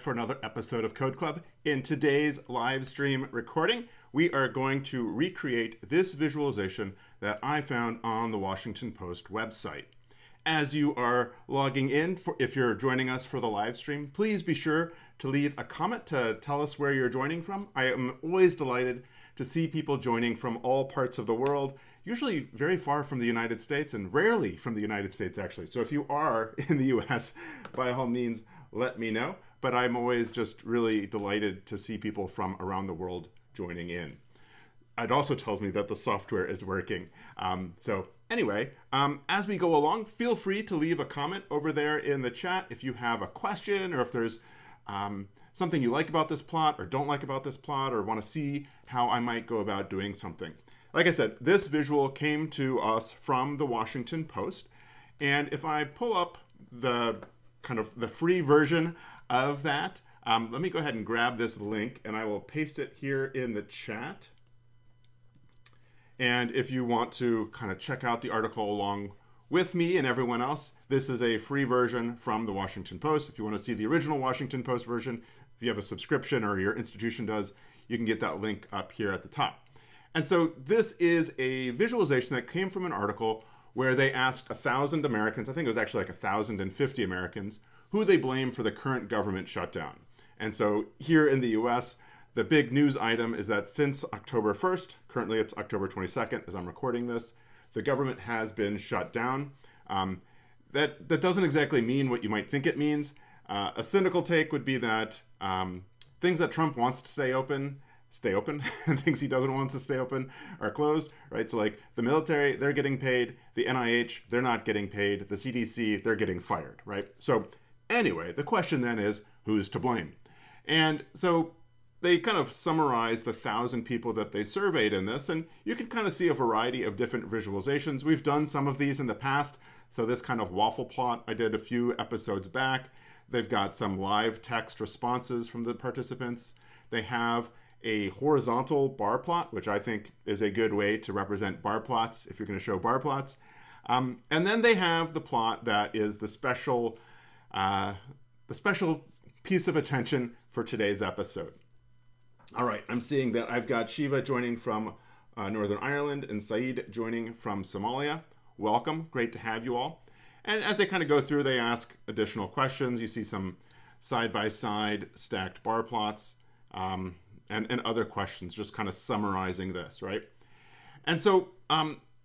For another episode of Code Club. In today's live stream recording, we are going to recreate this visualization that I found on the Washington Post website. As you are logging in, if you're joining us for the live stream, please be sure to leave a comment to tell us where you're joining from. I am always delighted to see people joining from all parts of the world, usually very far from the United States and rarely from the United States, actually. So if you are in the US, by all means, let me know. But I'm always just really delighted to see people from around the world joining in. It also tells me that the software is working. So anyway, as we go along, feel free to leave a comment over there in the chat if you have a question or if there's something you like about this plot or don't like about this plot or want to see how I might go about doing something. Like I said, this visual came to us from the Washington Post. And if I pull up the kind of the free version of that, let me go ahead and grab this link and I will paste it here in the chat. And if you want to kind of check out the article along with me and everyone else, this is a free version from the Washington Post. If you want to see the original Washington Post version, if you have a subscription or your institution does, you can get that link up here at the top. And so this is a visualization that came from an article where they asked 1,000 Americans, I think it was actually like 1,050 Americans, who they blame for the current government shutdown. And so here in the US, the big news item is that since October 1st, currently it's October 22nd as I'm recording this, the government has been shut down. That doesn't exactly mean what you might think it means. A cynical take would be that things that Trump wants to stay open, and things he doesn't want to stay open are closed, right? So like the military, they're getting paid. The NIH, they're not getting paid. The CDC, they're getting fired, right? So anyway, the question then is, who's to blame? And so they kind of summarize the 1,000 people that they surveyed in this, and you can kind of see a variety of different visualizations. We've done some of these in the past. So this kind of waffle plot I did a few episodes back. They've got some live text responses from the participants. They have a horizontal bar plot, which I think is a good way to represent bar plots if you're going to show bar plots. And then they have the plot that is the special piece of attention for today's episode. All right, I'm seeing that I've got Shiva joining from Northern Ireland and Saeed joining from Somalia. Welcome, great to have you all. And as they kind of go through, they ask additional questions. You see some side-by-side stacked bar plots and other questions, just kind of summarizing this, right? And so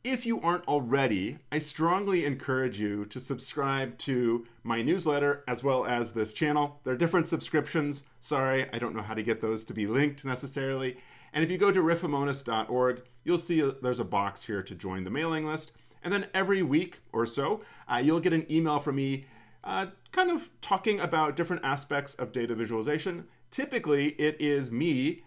if you aren't already, I strongly encourage you to subscribe to my newsletter as well as this channel. There are different subscriptions. Sorry, I don't know how to get those to be linked necessarily. And if you go to riffomonas.org, you'll see there's a box here to join the mailing list. And then every week or so, you'll get an email from me kind of talking about different aspects of data visualization. Typically, it is me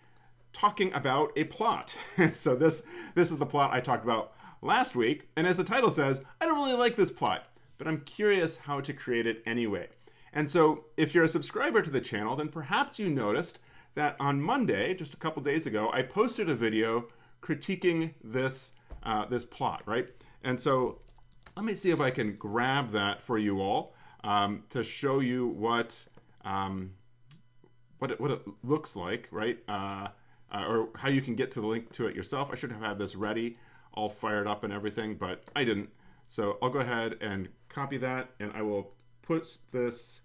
talking about a plot. So this is the plot I talked about last week, and as the title says, I don't really like this plot, but I'm curious how to create it anyway. And so if you're a subscriber to the channel, then perhaps you noticed that on Monday, just a couple days ago, I posted a video critiquing this plot, right? And so let me see if I can grab that for you all to show you what it looks like, right? Or how you can get to the link to it yourself. I should have had this ready, all fired up and everything, but I didn't. So I'll go ahead and copy that, and I will put this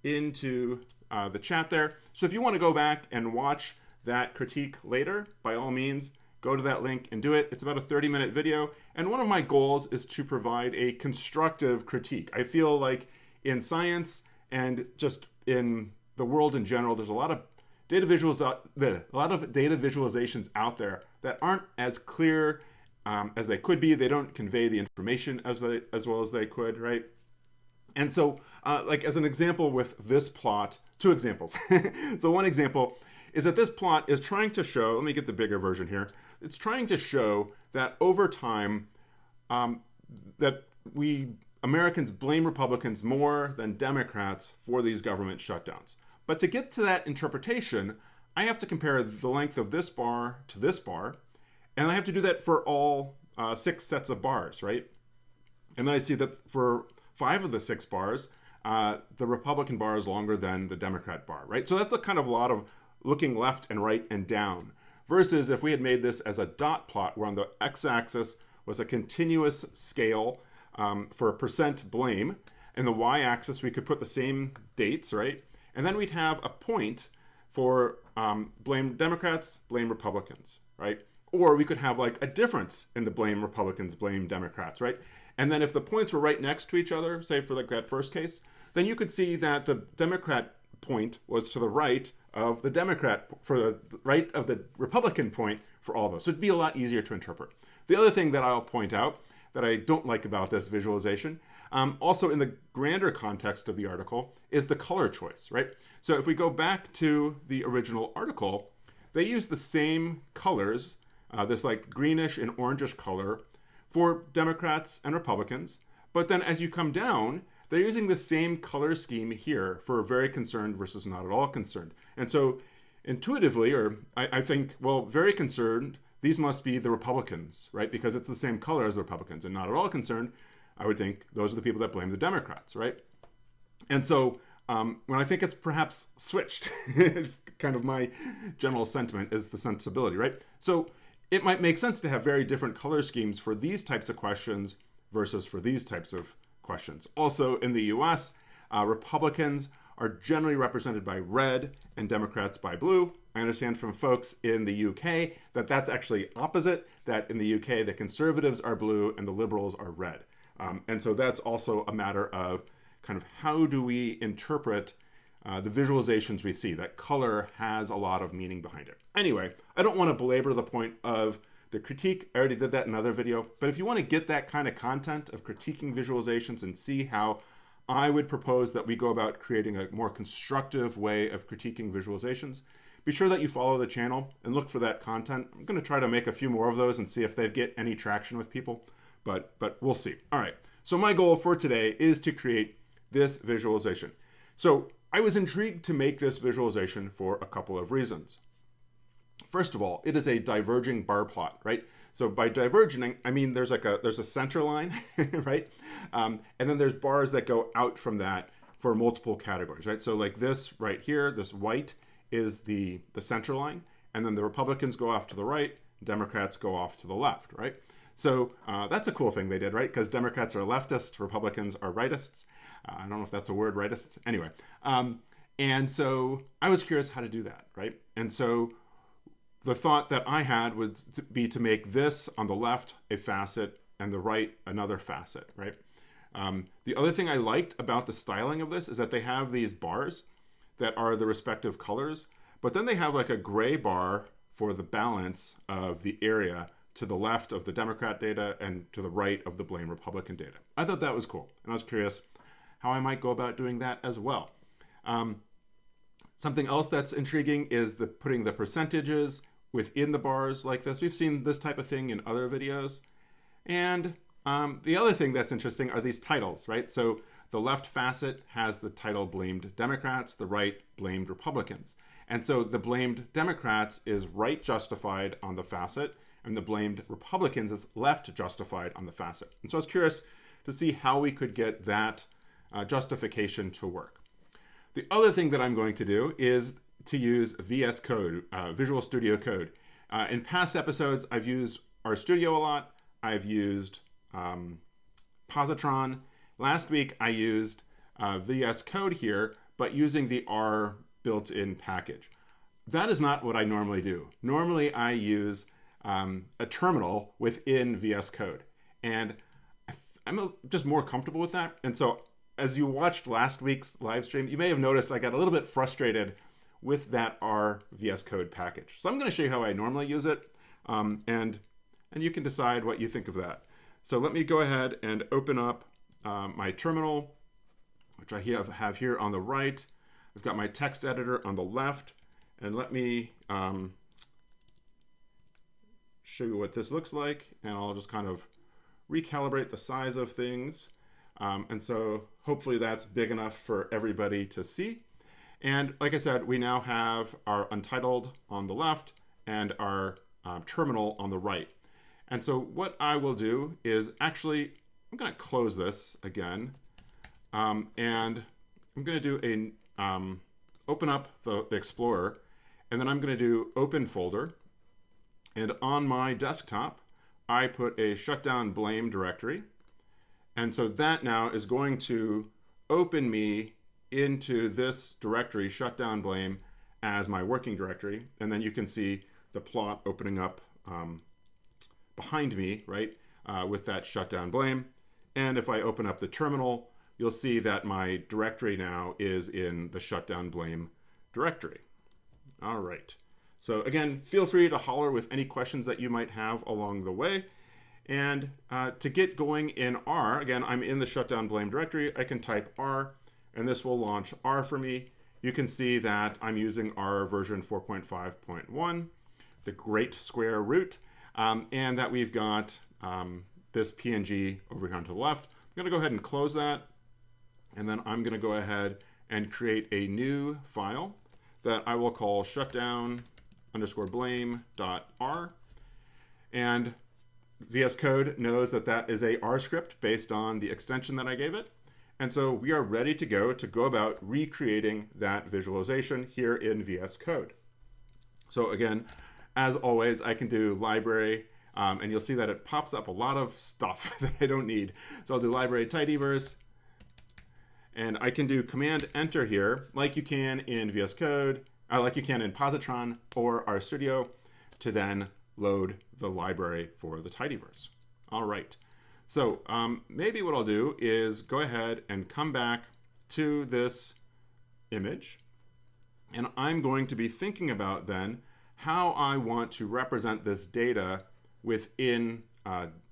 into the chat there. So if you want to go back and watch that critique later, by all means, go to that link and do it. It's about a 30-minute video. And one of my goals is to provide a constructive critique. I feel like in science and just in the world in general, there's a lot of data visualizations out there that aren't as clear as they could be. They don't convey the information as well as they could, right? And so, like as an example with this plot, two examples. So one example is that this plot is trying to show, let me get the bigger version here. It's trying to show that over time, that we Americans blame Republicans more than Democrats for these government shutdowns. But to get to that interpretation, I have to compare the length of this bar to this bar, and I have to do that for all 6 sets of bars, right? And then I see that for 5 of the 6 bars, the Republican bar is longer than the Democrat bar, right? So that's a kind of lot of looking left and right and down. Versus if we had made this as a dot plot where on the x-axis was a continuous scale for percent blame, and the y-axis we could put the same dates, right? And then we'd have a point for blame Democrats, blame Republicans, right? Or we could have like a difference in the blame Republicans, blame Democrats, right? And then if the points were right next to each other, say for like that first case, then you could see that the Democrat point was to the right of the Democrat, for the right of the Republican point for all those. So it'd be a lot easier to interpret. The other thing that I'll point out that I don't like about this visualization, also in the grander context of the article, is the color choice, right? So if we go back to the original article, they use the same colors, this like greenish and orangish color for Democrats and Republicans. But then as you come down, they're using the same color scheme here for very concerned versus not at all concerned. And so intuitively, or I think, well, very concerned, these must be the Republicans, right? Because it's the same color as the Republicans. And not at all concerned, I would think those are the people that blame the Democrats, right? And so when I think it's perhaps switched, kind of my general sentiment is the sensibility, right? So it might make sense to have very different color schemes for these types of questions versus for these types of questions. Also in the US, Republicans are generally represented by red and Democrats by blue. I understand from folks in the UK that that's actually opposite, that in the UK the conservatives are blue and the liberals are red. And so that's also a matter of kind of how do we interpret the visualizations we see. That color has a lot of meaning behind it. Anyway, I don't want to belabor the point of the critique. I already did that in another video. But if you want to get that kind of content of critiquing visualizations and see how I would propose that we go about creating a more constructive way of critiquing visualizations, be sure that you follow the channel and look for that content. I'm going to try to make a few more of those and see if they get any traction with people, but we'll see. All right, so my goal for today is to create this visualization. So I was intrigued to make this visualization for a couple of reasons. First of all, it is a diverging bar plot, right? So by diverging, I mean there's a center line, right? And then there's bars that go out from that for multiple categories, right? So like this right here, this white is the center line, and then the Republicans go off to the right, Democrats go off to the left, right? So that's a cool thing they did, right? Because Democrats are leftists, Republicans are rightists. I don't know if that's a word, rightists. Anyway, and so I was curious how to do that, right? And so the thought that I had would be to make this on the left a facet and the right another facet, right? The other thing I liked about the styling of this is that they have these bars that are the respective colors, but then they have like a gray bar for the balance of the area to the left of the Democrat data and to the right of the blame Republican data. I thought that was cool, and I was curious how I might go about doing that as well. Something else that's intriguing is putting the percentages within the bars like this. We've seen this type of thing in other videos. And the other thing that's interesting are these titles, right? So the left facet has the title blamed Democrats, the right blamed Republicans. And so the blamed Democrats is right justified on the facet, and the blamed Republicans is left justified on the facet. And so I was curious to see how we could get that justification to work. The other thing that I'm going to do is to use VS Code, Visual Studio Code. In past episodes, I've used RStudio a lot. I've used Positron. Last week, I used VS Code here, but using the R built-in package. That is not what I normally do. Normally, I use a terminal within VS Code, and I'm just more comfortable with that. And so as you watched last week's live stream, you may have noticed I got a little bit frustrated with that R VS Code package. So I'm going to show you how I normally use it, and you can decide what you think of that. So let me go ahead and open up my terminal, which I have here on the right. I've got my text editor on the left, and let me show you what this looks like, and I'll just kind of recalibrate the size of things. And so hopefully that's big enough for everybody to see. And like I said, we now have our untitled on the left and our terminal on the right. And so what I will do is actually, I'm going to close this again. And I'm going to do open up the Explorer, and then I'm going to do open folder. And on my desktop, I put a shutdown blame directory. And so that now is going to open me into this directory, shutdown blame, as my working directory. And then you can see the plot opening up behind me, right, with that shutdown blame. And if I open up the terminal, you'll see that my directory now is in the shutdown blame directory. All right. So again, feel free to holler with any questions that you might have along the way. And to get going in R, again, I'm in the shutdown blame directory. I can type R, and this will launch R for me. You can see that I'm using R version 4.5.1, the great square root, and that we've got this PNG over here on to the left. I'm going to go ahead and close that, and then I'm going to go ahead and create a new file that I will call shutdown_blame.r. And VS Code knows that that is a R script based on the extension that I gave it. And so we are ready to go about recreating that visualization here in VS Code. So again, as always, I can do library, and you'll see that it pops up a lot of stuff that I don't need. So I'll do library tidyverse, and I can do command enter here, like you can in VS Code, like you can in Positron or RStudio, to then load the library for the tidyverse. All right. So maybe what I'll do is go ahead and come back to this image, and I'm going to be thinking about then how I want to represent this data within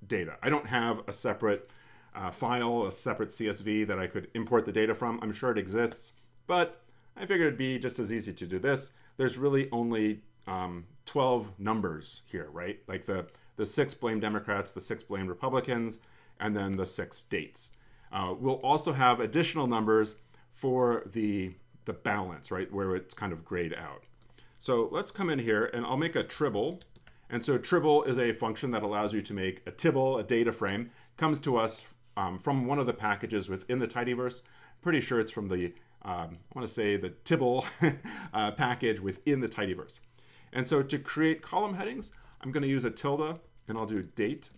data. I don't have a separate file, a separate CSV that I could import the data from. I'm sure it exists, but I figured it'd be just as easy to do this. There's really only 12 numbers here, right? Like the 6 blamed Democrats, the 6 blamed Republicans, and then the 6 dates. We'll also have additional numbers for the balance, right, where it's kind of grayed out. So let's come in here, and I'll make a tribble. And so tribble is a function that allows you to make a tibble, a data frame. Comes to us from one of the packages within the tidyverse. Pretty sure it's from the, I want to say the tibble package within the tidyverse. And so to create column headings, I'm going to use a tilde, and I'll do date,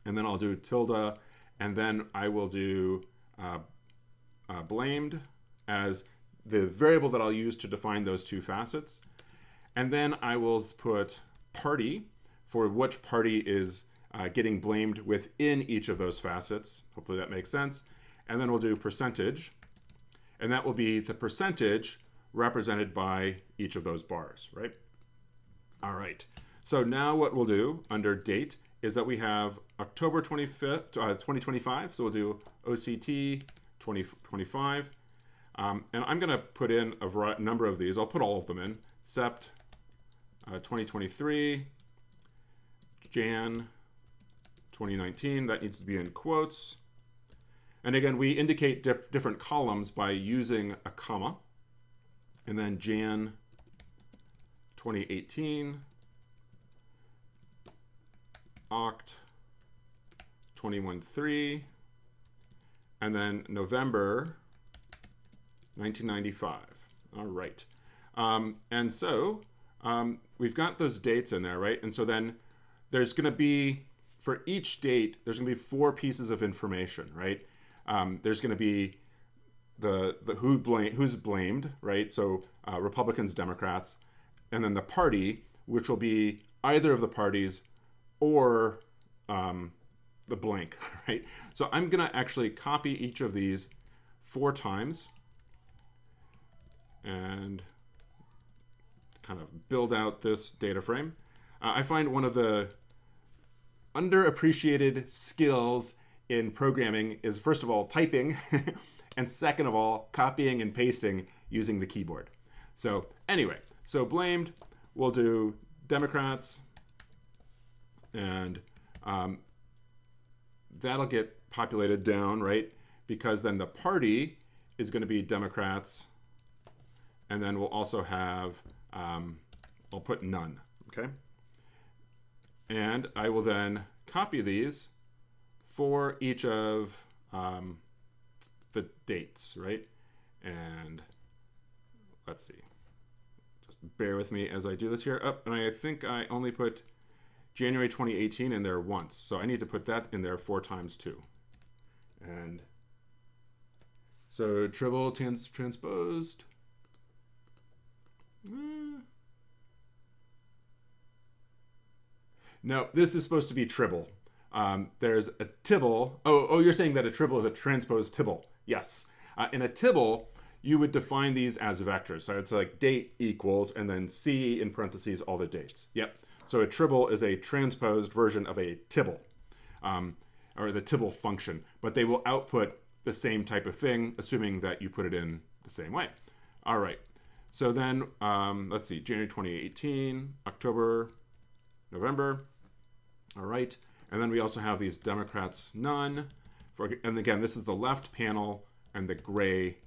and then I'll do tilde, and then I will do blamed as the variable that I'll use to define those two facets. And then I will put party for which party is getting blamed within each of those facets. Hopefully that makes sense. And then we'll do percentage, and that will be the percentage represented by each of those bars, right? All right. So now what we'll do under date is that we have October 25th, 2025. So we'll do OCT 2025. And I'm going to put in a number of these. I'll put all of them in. Sept 2023, Jan 2019. That needs to be in quotes. And again, we indicate different columns by using a comma. And then Jan 2018, Oct 21.3, and then November 1995. All right. And so we've got those dates in there, right? And so then there's going to be, for each date, there's going to be 4 pieces of information, right? There's going to be the who's blamed, right? So Republicans, Democrats, and then the party, which will be either of the parties or the blank, right? So I'm going to actually copy each of these 4 times and kind of build out this data frame. I find one of the underappreciated skills in programming is, first of all, typing, and second of all, copying and pasting using the keyboard. So anyway, so blamed, we'll do Democrats, and that'll get populated down, right? Because then the party is going to be Democrats, and then we'll also have, I'll put none, okay? And I will then copy these for each of the dates, right? And let's see. Just bear with me as I do this here. And I think I only put January 2018 in there once. So I need to put that in there 4 times too. And so triple transposed. No, this is supposed to be tribble. There's a tibble. Oh, you're saying that a tribble is a transposed tibble. Yes. In a tibble, you would define these as vectors. So it's like date equals, and then C in parentheses, all the dates. Yep. So a tribble is a transposed version of a tibble, or the tibble function. But they will output the same type of thing, assuming that you put it in the same way. All right. So then, let's see, January 2018, October, November. All right. And then we also have these Democrats none. And again, this is the left panel and the gray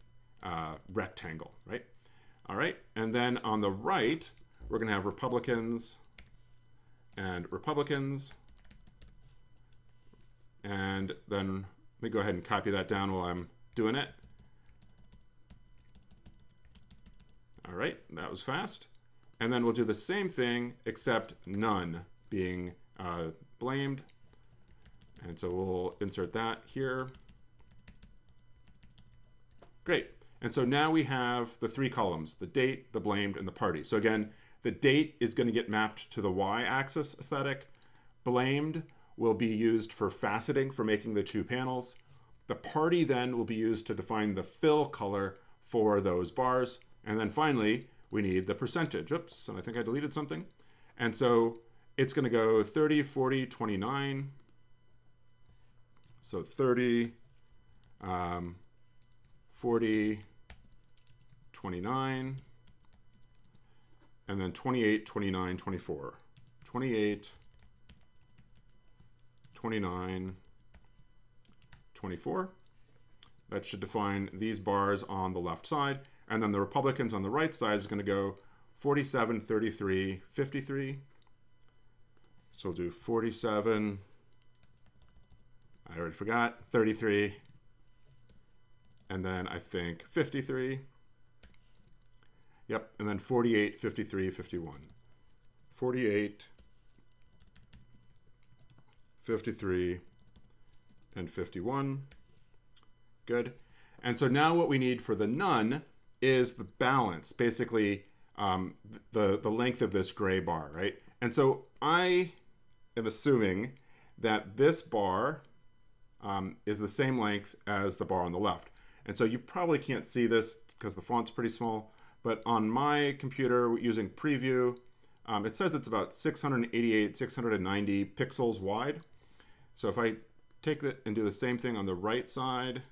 rectangle, right? All right. And then on the right, we're going to have Republicans and Republicans. And then let me go ahead and copy that down while I'm doing it. All right, that was fast. And then we'll do the same thing, except none being blamed. And so we'll insert that here. Great. And so now we have the 3 columns, the date, the blamed, and the party. So again, the date is going to get mapped to the y-axis aesthetic. Blamed will be used for faceting, for making the 2 panels. The party then will be used to define the fill color for those bars. And then finally, we need the percentage. Oops, and I think I deleted something. And so it's going to go 30, 40, 29. So 30, 40, 29, and then 28, 29, 24. 28, 29, 24. That should define these bars on the left side. And then the Republicans on the right side is going to go 47, 33, 53. So we'll do 47, I already forgot, 33, and then I think 53. Yep, and then 48, 53, 51. 48, 53, and 51. Good. And so now what we need for the none is the balance, basically the length of this gray bar, right? And so I am assuming that this bar is the same length as the bar on the left. And so you probably can't see this because the font's pretty small, but on my computer using preview, it says it's about 688, 690 pixels wide. So if I take that and do the same thing on the right side,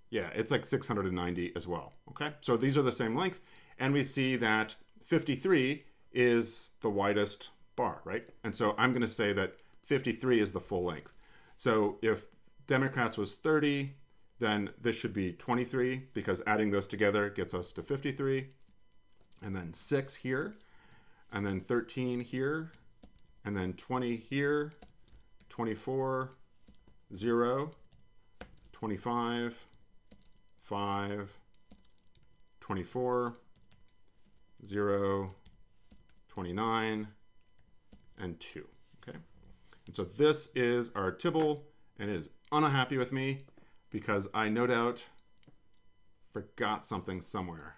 yeah, it's like 690 as well, okay? So these are the same length, and we see that 53 is the widest bar, right? And so I'm gonna say that 53 is the full length. So if Democrats was 30, then this should be 23, because adding those together gets us to 53, and then 6 here, and then 13 here, and then 20 here, 24, 0, 25, 5, 24, 0, 29, and 2. Okay, and so this is our Tibble, and it is unhappy with me because I no doubt forgot something somewhere.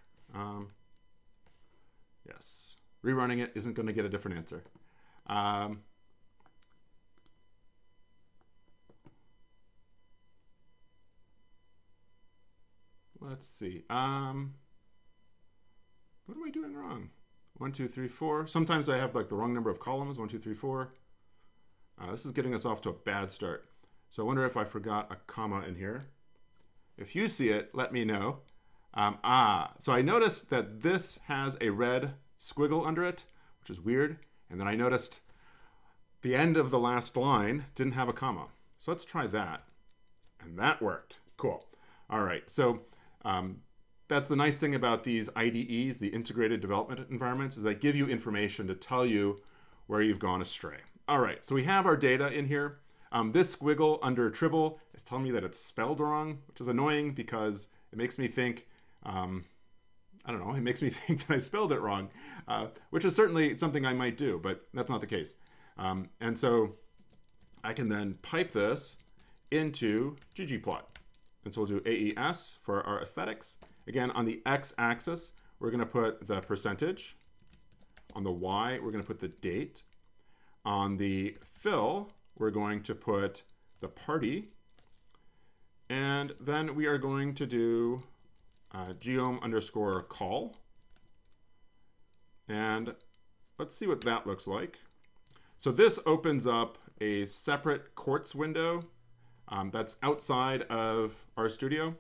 Yes, rerunning it isn't going to get a different answer. Let's see. What am I doing wrong? 1, 2, 3, 4. Sometimes I have like the wrong number of columns. 1, 2, 3, 4. This is getting us off to a bad start. So I wonder if I forgot a comma in here. If you see it, let me know. So I noticed that this has a red squiggle under it, which is weird. And then I noticed the end of the last line didn't have a comma. So let's try that. And that worked. Cool. All right. So that's the nice thing about these IDEs, the integrated development environments, is they give you information to tell you where you've gone astray. All right. So we have our data in here. This squiggle under Tribble is telling me that it's spelled wrong, which is annoying because It makes me think, I don't know, it makes me think that I spelled it wrong, which is certainly something I might do, but that's not the case. And so I can then pipe this into ggplot. And so we'll do AES for our aesthetics. Again, on the x-axis, we're going to put the percentage. On the y, we're going to put the date. On the fill, we're going to put the party. And then we are going to do geom_call. And let's see what that looks like. So this opens up a separate quartz window that's outside of RStudio.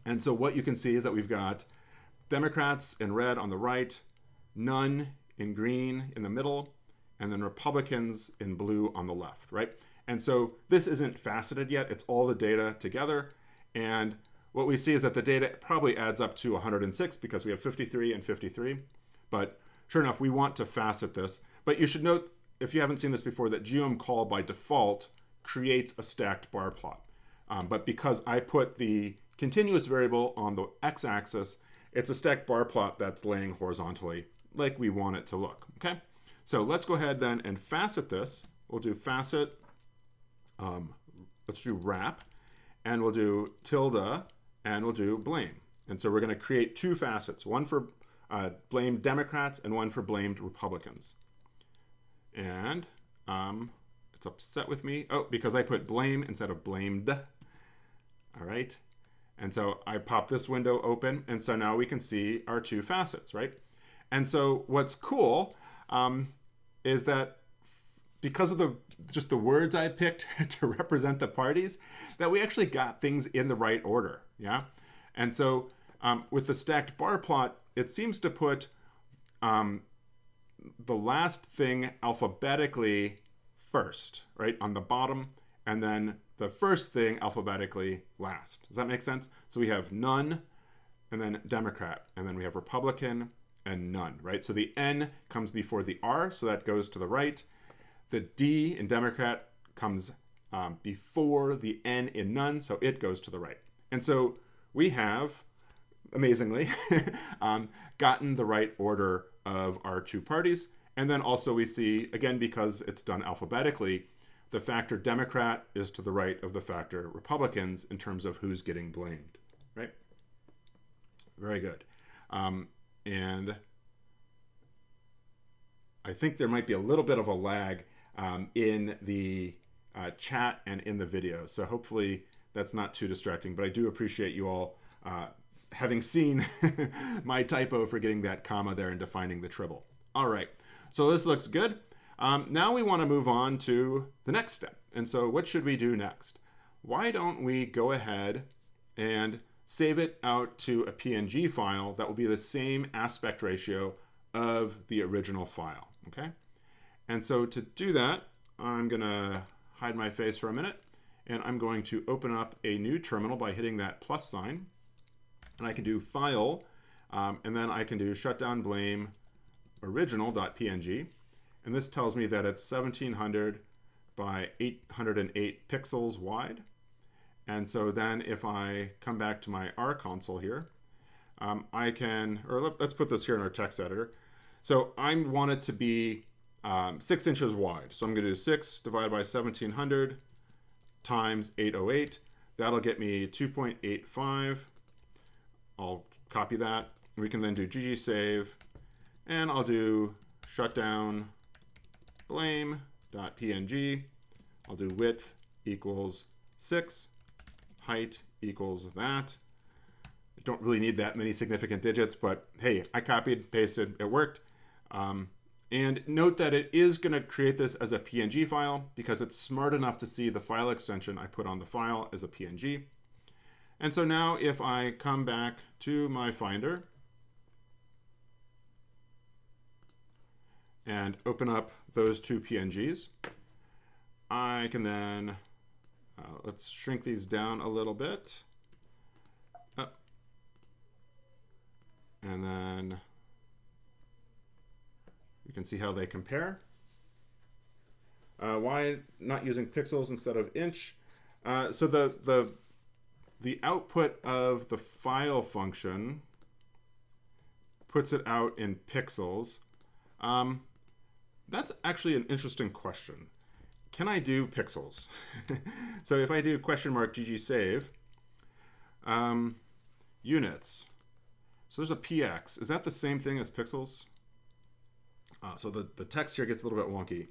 And so what you can see is that we've got Democrats in red on the right, none in green in the middle, and then Republicans in blue on the left, right? And so this isn't faceted yet. It's all the data together. And what we see is that the data probably adds up to 106 because we have 53 and 53. But sure enough, we want to facet this. But you should note, if you haven't seen this before, that geom_call by default creates a stacked bar plot. But because I put the continuous variable on the x-axis, it's a stacked bar plot that's laying horizontally like we want it to look, okay? So let's go ahead then and facet this. We'll do facet, let's do wrap, and we'll do tilde, and we'll do blame. And so we're gonna create two facets, one for blamed Democrats and one for blamed Republicans. And it's upset with me. Oh, because I put blame instead of blamed. All right. And so I pop this window open. And so now we can see our two facets, right? And so what's cool is that because of just the words I picked to represent the parties, that we actually got things in the right order. Yeah. And so with the stacked bar plot, it seems to put the last thing alphabetically first, right, on the bottom, and then the first thing alphabetically last. Does that make sense? So we have none, and then Democrat, and then we have Republican, and none, right? So the N comes before the R, so that goes to the right. The D in Democrat comes before the N in none, so it goes to the right. And so we have, amazingly, gotten the right order of our two parties. And then also we see, again, because it's done alphabetically, the factor Democrat is to the right of the factor Republicans in terms of who's getting blamed, right? Very good. And I think there might be a little bit of a lag in the chat and in the video. So hopefully that's not too distracting, but I do appreciate you all having seen my typo for getting that comma there and defining the tribble. All right, so this looks good. Now we want to move on to the next step. And so what should we do next? Why don't we go ahead and save it out to a PNG file that will be the same aspect ratio of the original file, okay? And so to do that, I'm gonna hide my face for a minute, and I'm going to open up a new terminal by hitting that plus sign. And I can do file, and then I can do shutdown blame original.png. And this tells me that it's 1700 by 808 pixels wide. And so then if I come back to my R console here, I can, or let's put this here in our text editor. So I want it to be 6 inches wide. So I'm gonna do 6 divided by 1700 times 808. That'll get me 2.85. I'll copy that. We can then do ggsave, and I'll do shutdown blame.png. I'll do width equals 6, height equals that. I don't really need that many significant digits, but hey, I copied, pasted, it worked. And note that it is going to create this as a PNG file because it's smart enough to see the file extension I put on the file as a PNG. And so now if I come back to my Finder and open up those two PNGs, I can then, let's shrink these down a little bit. And then you can see how they compare. Why not using pixels instead of inch? So the the output of the file function puts it out in pixels. That's actually an interesting question. Can I do pixels? So if I do $GG save, units. So there's a PX. Is that the same thing as pixels? So the text here gets a little bit wonky.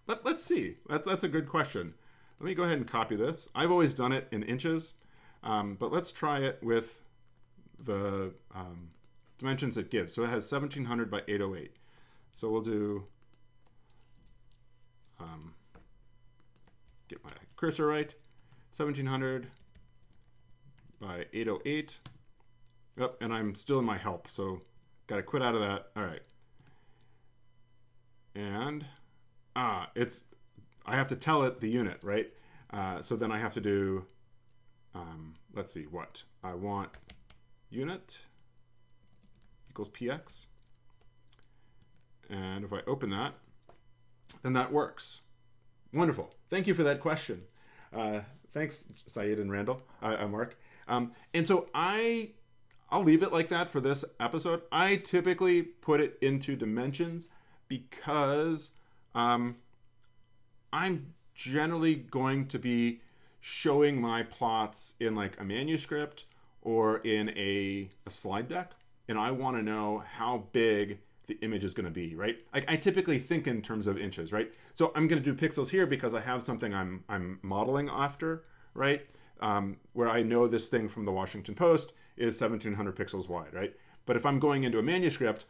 Let's see. That's a good question. Let me go ahead and copy this. I've always done it in inches, but let's try it with the dimensions it gives. So it has 1700 by 808. So we'll do, get my cursor right, 1700 by 808. Yep, and I'm still in my help, so got to quit out of that. All right. And, I have to tell it the unit, right? So then I have to do, let's see, what? I want unit equals px. And if I open that, then that works. Wonderful. Thank you for that question. Thanks, Saeed and Randall, Mark. And so I'll leave it like that for this episode. I typically put it into dimensions because I'm generally going to be showing my plots in like a manuscript or in a slide deck, and I want to know how big the image is going to be, right? I typically think in terms of inches, right? So I'm going to do pixels here because I have something I'm modeling after, right? Where I know this thing from the Washington Post is 1700 pixels wide, right? But if I'm going into a manuscript,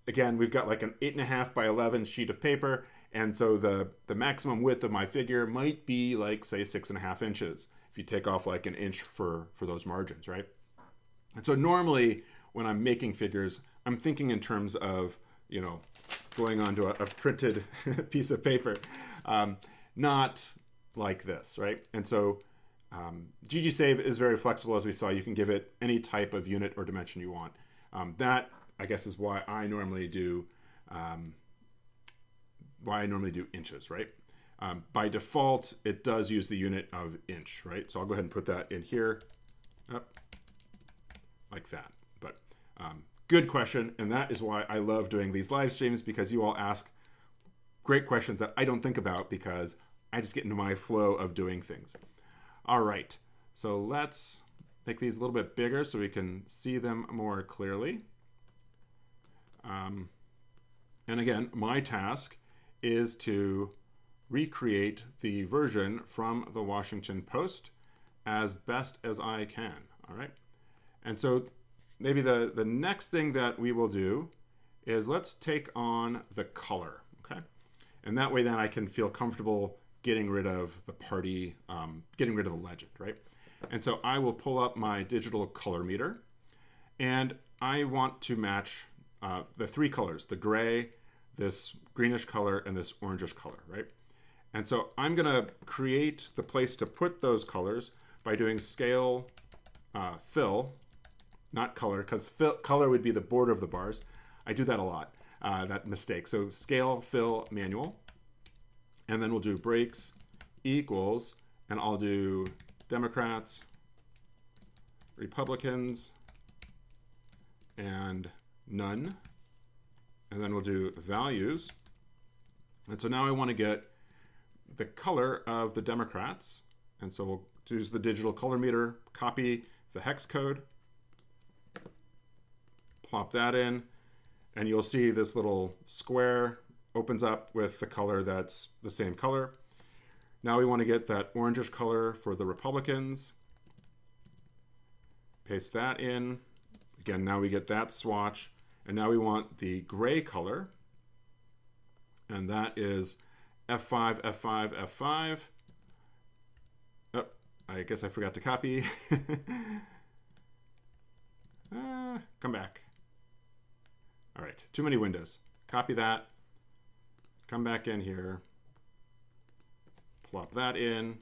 again, we've got like an 8.5 by 11 sheet of paper, and so the maximum width of my figure might be like, say, 6.5 inches if you take off like an inch for those margins, right? And so normally when I'm making figures, I'm thinking in terms of, going onto a printed piece of paper, not like this, right? And so GGSave is very flexible, as we saw. You can give it any type of unit or dimension you want. That, I guess, is why I normally do inches, right? By default, it does use the unit of inch, right? So I'll go ahead and put that in here, like that. But good question, and that is why I love doing these live streams, because you all ask great questions that I don't think about because I just get into my flow of doing things. All right, so let's make these a little bit bigger so we can see them more clearly. And again, my task is to recreate the version from the Washington Post as best as I can, all right? And so maybe the next thing that we will do is let's take on the color, okay? And that way then I can feel comfortable getting rid of the party, getting rid of the legend, right? And so I will pull up my digital color meter, and I want to match the three colors, the gray, this greenish color, and this orangish color, right? And so I'm gonna create the place to put those colors by doing scale fill, not color, because color would be the border of the bars. I do that a lot, that mistake. So scale fill manual, and then we'll do breaks equals, and I'll do Democrats, Republicans, and none. And then we'll do values. And so now I want to get the color of the Democrats. And so we'll use the digital color meter, copy the hex code, plop that in, and you'll see this little square opens up with the color that's the same color. Now we want to get that orangish color for the Republicans. Paste that in. Again, now we get that swatch. And now we want the gray color. And that is F5, F5, F5. Oh, I guess I forgot to copy. Come back. All right, too many windows. Copy that. Come back in here. Plop that in.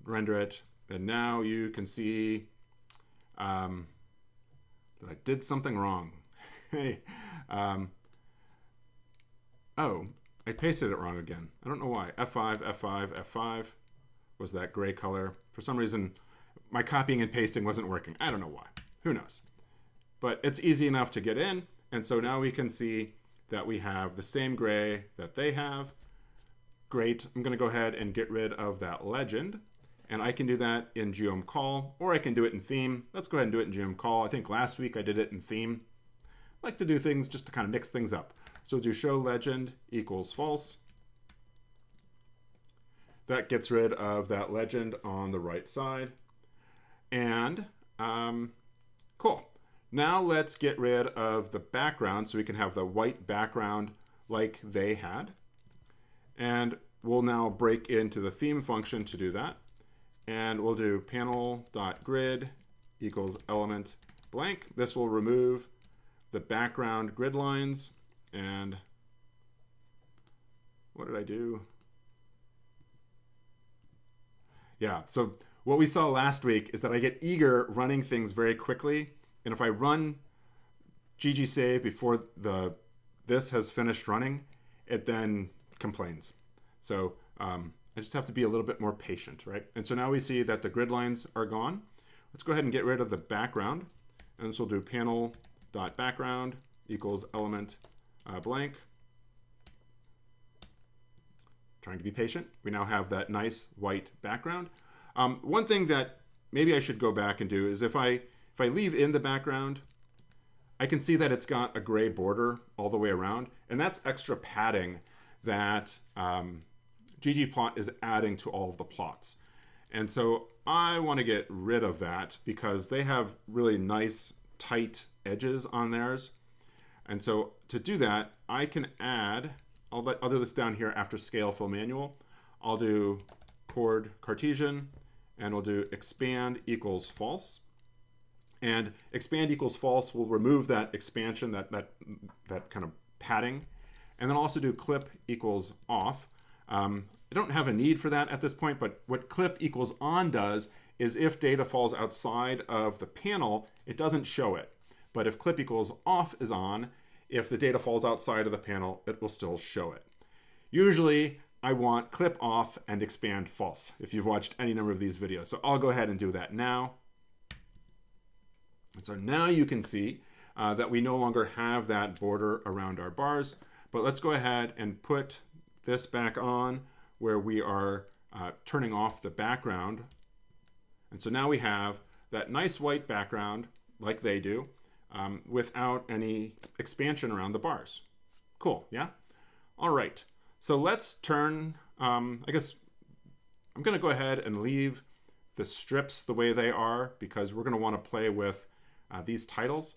Render it. And now you can see that I did something wrong. Hey, oh, I pasted it wrong again. I don't know why. F5, F5, F5 was that gray color. For some reason, my copying and pasting wasn't working. I don't know why. Who knows? But it's easy enough to get in. And so now we can see that we have the same gray that they have. Great. I'm going to go ahead and get rid of that legend. And I can do that in geom call, or I can do it in theme. Let's go ahead and do it in geom call. I think last week I did it in theme. I like to do things just to kind of mix things up. So we'll do show legend equals false. That gets rid of that legend on the right side. And cool. Now let's get rid of the background so we can have the white background like they had. And we'll now break into the theme function to do that. And we'll do panel.grid equals element blank. This will remove the background grid lines. And what did I do? Yeah, so what we saw last week is that I get eager running things very quickly. And if I run ggsave before this has finished running, it then complains. So I just have to be a little bit more patient, right? And so now we see that the grid lines are gone. Let's go ahead and get rid of the background. And this will do panel.background equals element blank. Trying to be patient. We now have that nice white background. One thing that maybe I should go back and do is if I leave in the background, I can see that it's got a gray border all the way around, and that's extra padding that ggplot is adding to all of the plots. And so I want to get rid of that because they have really nice tight edges on theirs. And so to do that, I can add, I'll do this down here after scale fill manual. I'll do chord Cartesian, and we'll do expand equals false. And expand equals false will remove that expansion, that kind of padding. And then I'll also do clip equals off. I don't have a need for that at this point, but what clip equals on does is if data falls outside of the panel, it doesn't show it. But if clip equals off is on, if the data falls outside of the panel, it will still show it. Usually, I want clip off and expand false, if you've watched any number of these videos. So I'll go ahead and do that now. And so now you can see that we no longer have that border around our bars. But let's go ahead and put this back on where we are turning off the background. And so now we have that nice white background like they do without any expansion around the bars. Cool, yeah? All right, so let's turn, I guess I'm gonna go ahead and leave the strips the way they are because we're gonna wanna play with these titles.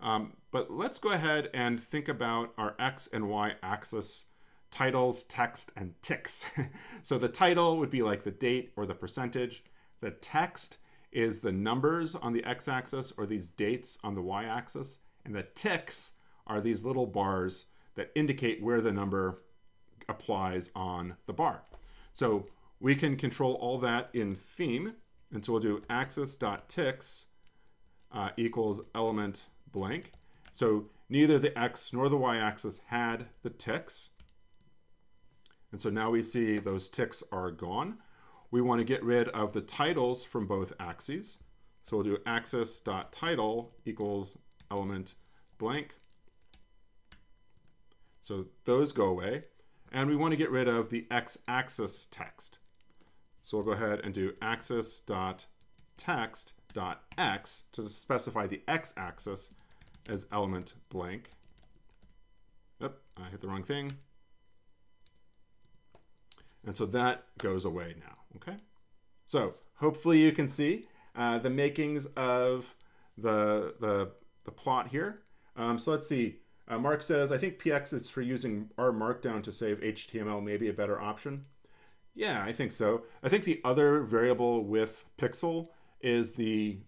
But let's go ahead and think about our X and Y axis titles, text, and ticks. So the title would be like the date or the percentage. The text is the numbers on the x-axis or these dates on the y-axis. And the ticks are these little bars that indicate where the number applies on the bar. So we can control all that in theme. And so we'll do axis.ticks equals element blank. So neither the x nor the y-axis had the ticks. And so now we see those ticks are gone. We want to get rid of the titles from both axes. So we'll do axis.title equals element blank. So those go away. And we want to get rid of the x-axis text. So we'll go ahead and do axis.text.x to specify the x-axis as element blank. Yep, I hit the wrong thing. And so that goes away now, okay? So hopefully you can see the makings of the plot here. So let's see, Mark says, I think PX is for using R Markdown to save HTML, maybe a better option. Yeah, I think so. I think the other variable with pixel is the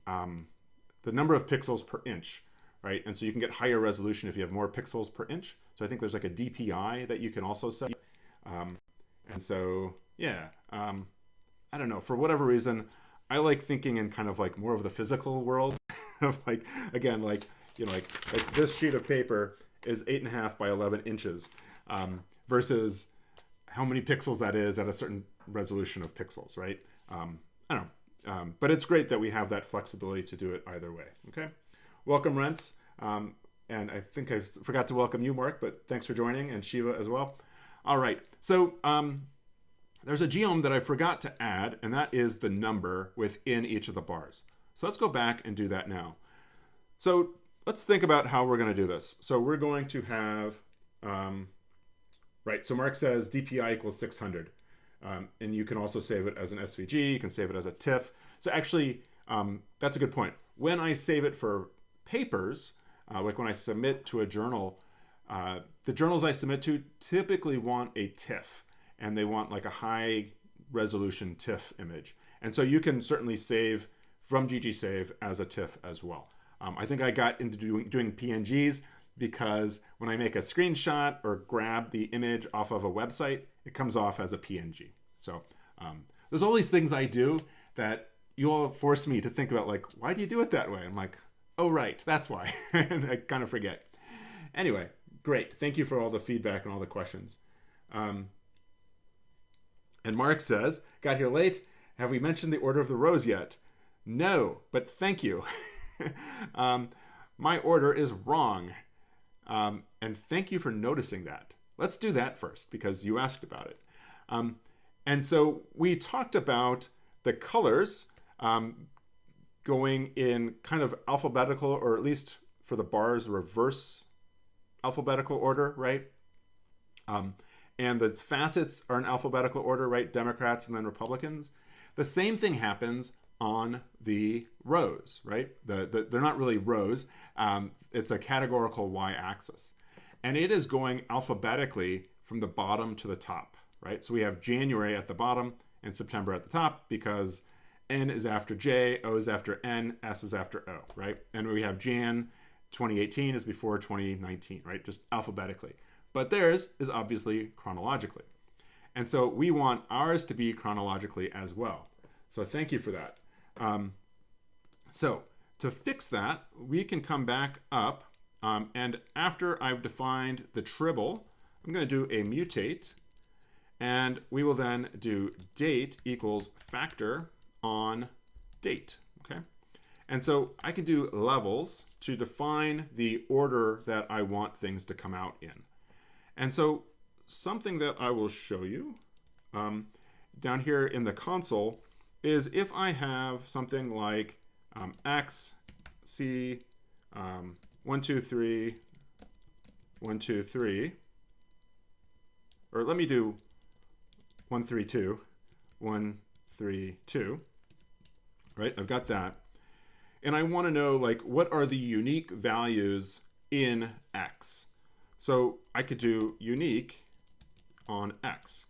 number of pixels per inch, right? And so you can get higher resolution if you have more pixels per inch. So I think there's like a DPI that you can also set. And so, yeah, I don't know, for whatever reason, I like thinking in kind of like more of the physical world of like, again, like, you know, like this sheet of paper is 8.5 by 11 inches versus how many pixels that is at a certain resolution of pixels, right? I don't know. But it's great that we have that flexibility to do it either way, okay? Welcome, Rents. And I think I forgot to welcome you, Mark, but thanks for joining, and Shiva as well. All right, so there's a geom that I forgot to add, and that is the number within each of the bars. So let's go back and do that now. So let's think about how we're going to do this. So we're going to have, right, so Mark says DPI equals 600. And you can also save it as an SVG, you can save it as a TIFF. So actually, that's a good point. When I save it for papers, like when I submit to a journal, the journals I submit to typically want a TIFF, and they want like a high resolution TIFF image. And so you can certainly save from ggSave as a TIFF as well. I think I got into doing PNGs because when I make a screenshot or grab the image off of a website, it comes off as a PNG. So there's all these things I do that you all force me to think about, like, why do you do it that way? I'm like, oh, right, that's why. And I kind of forget. Anyway, great. Thank you for all the feedback and all the questions. And Mark says, got here late. Have we mentioned the order of the rows yet? No, but thank you. My order is wrong. And thank you for noticing that. Let's do that first because you asked about it. And so we talked about the colors going in kind of alphabetical, or at least for the bars, reverse alphabetical order, right? And the facets are in alphabetical order, right? Democrats and then Republicans. The same thing happens on the rows, right? They're not really rows. It's a categorical y-axis. And it is going alphabetically from the bottom to the top, right? So we have January at the bottom and September at the top because N is after J, O is after N, S is after O, right? And we have Jan 2018 is before 2019, right? Just alphabetically. But theirs is obviously chronologically. And so we want ours to be chronologically as well. So thank you for that. So to fix that, we can come back up, and after I've defined the tribble, I'm going to do a mutate, and we will then do date equals factor on date, okay? And so I can do levels to define the order that I want things to come out in. And so something that I will show you down here in the console is if I have something like X, C, 1, 2, 3, 1, 2, 3, or let me do 1, 3, 2, 1, 3, 2, right? I've got that. And I want to know, like, what are the unique values in X? So I could do unique on X,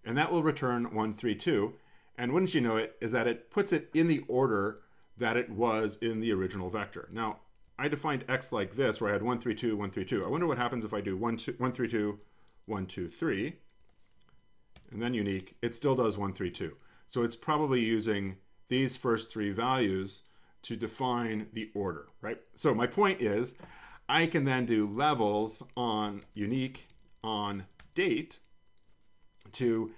and that will return 1, 3, 2. And wouldn't you know it, is that it puts it in the order that it was in the original vector. Now, I defined X like this, where I had 1, 3, 2, 1, 3, 2. I wonder what happens if I do 1, 3, 2, 1, 2, 3, and then unique. It still does 1, 3, 2. So it's probably using these first three values to define the order, right? So my point is, I can then do levels on unique on date to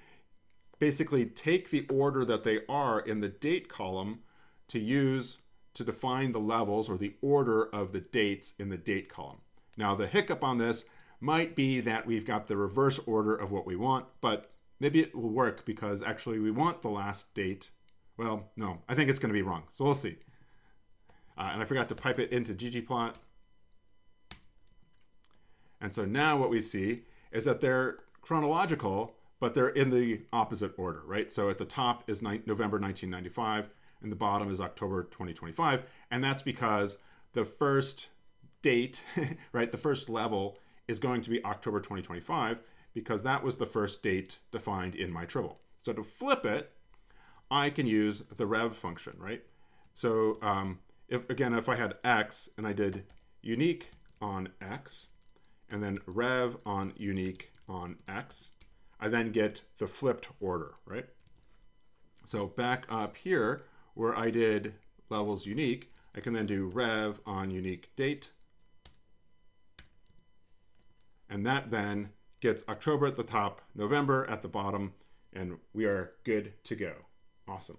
basically take the order that they are in the date column to use to define the levels or the order of the dates in the date column. Now the hiccup on this might be that we've got the reverse order of what we want, but maybe it will work because actually we want the last date. Well, no, I think it's going to be wrong, so we'll see. And I forgot to pipe it into ggplot. And so now what we see is that they're chronological, but they're in the opposite order, right? So at the top is November 1995, and the bottom is October 2025. And that's because the first date, right, the first level is going to be October 2025, because that was the first date defined in my tribble. So to flip it, I can use the rev function, right? So if I had X and I did unique on X, and then rev on unique on X, I then get the flipped order, right? So back up here where I did levels unique, I can then do rev on unique date. And that then gets October at the top, November at the bottom, and we are good to go. Awesome.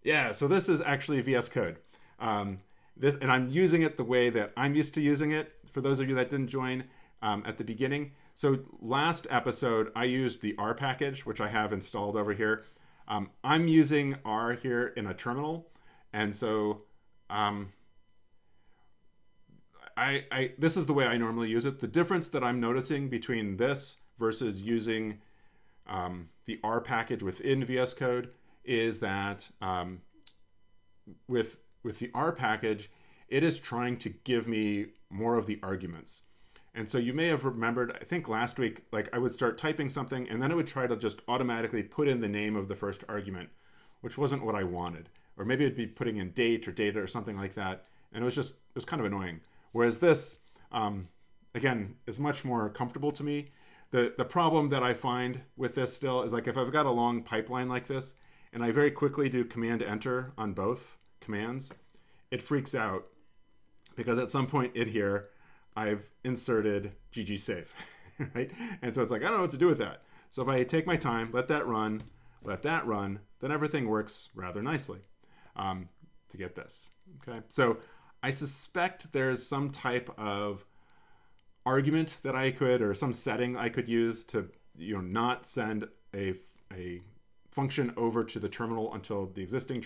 Yeah, so this is actually VS Code. And I'm using it the way that I'm used to using it. For those of you that didn't join at the beginning. So last episode, I used the R package, which I have installed over here. I'm using R here in a terminal. And so this is the way I normally use it. The difference that I'm noticing between this versus using the R package within VS Code is that with the R package, it is trying to give me more of the arguments. And so you may have remembered, I think last week, like I would start typing something and then it would try to just automatically put in the name of the first argument, which wasn't what I wanted. Or maybe it'd be putting in date or data or something like that. And it was kind of annoying. Whereas this, again, is much more comfortable to me. The problem that I find with this still is like if I've got a long pipeline like this and I very quickly do Command Enter on both commands, it freaks out because at some point in here, I've inserted ggsafe, right? And so it's like, I don't know what to do with that. So if I take my time, let that run, then everything works rather nicely to get this, okay? So I suspect there's some type of argument that I could, or some setting I could use to, not send a function over to the terminal until the existing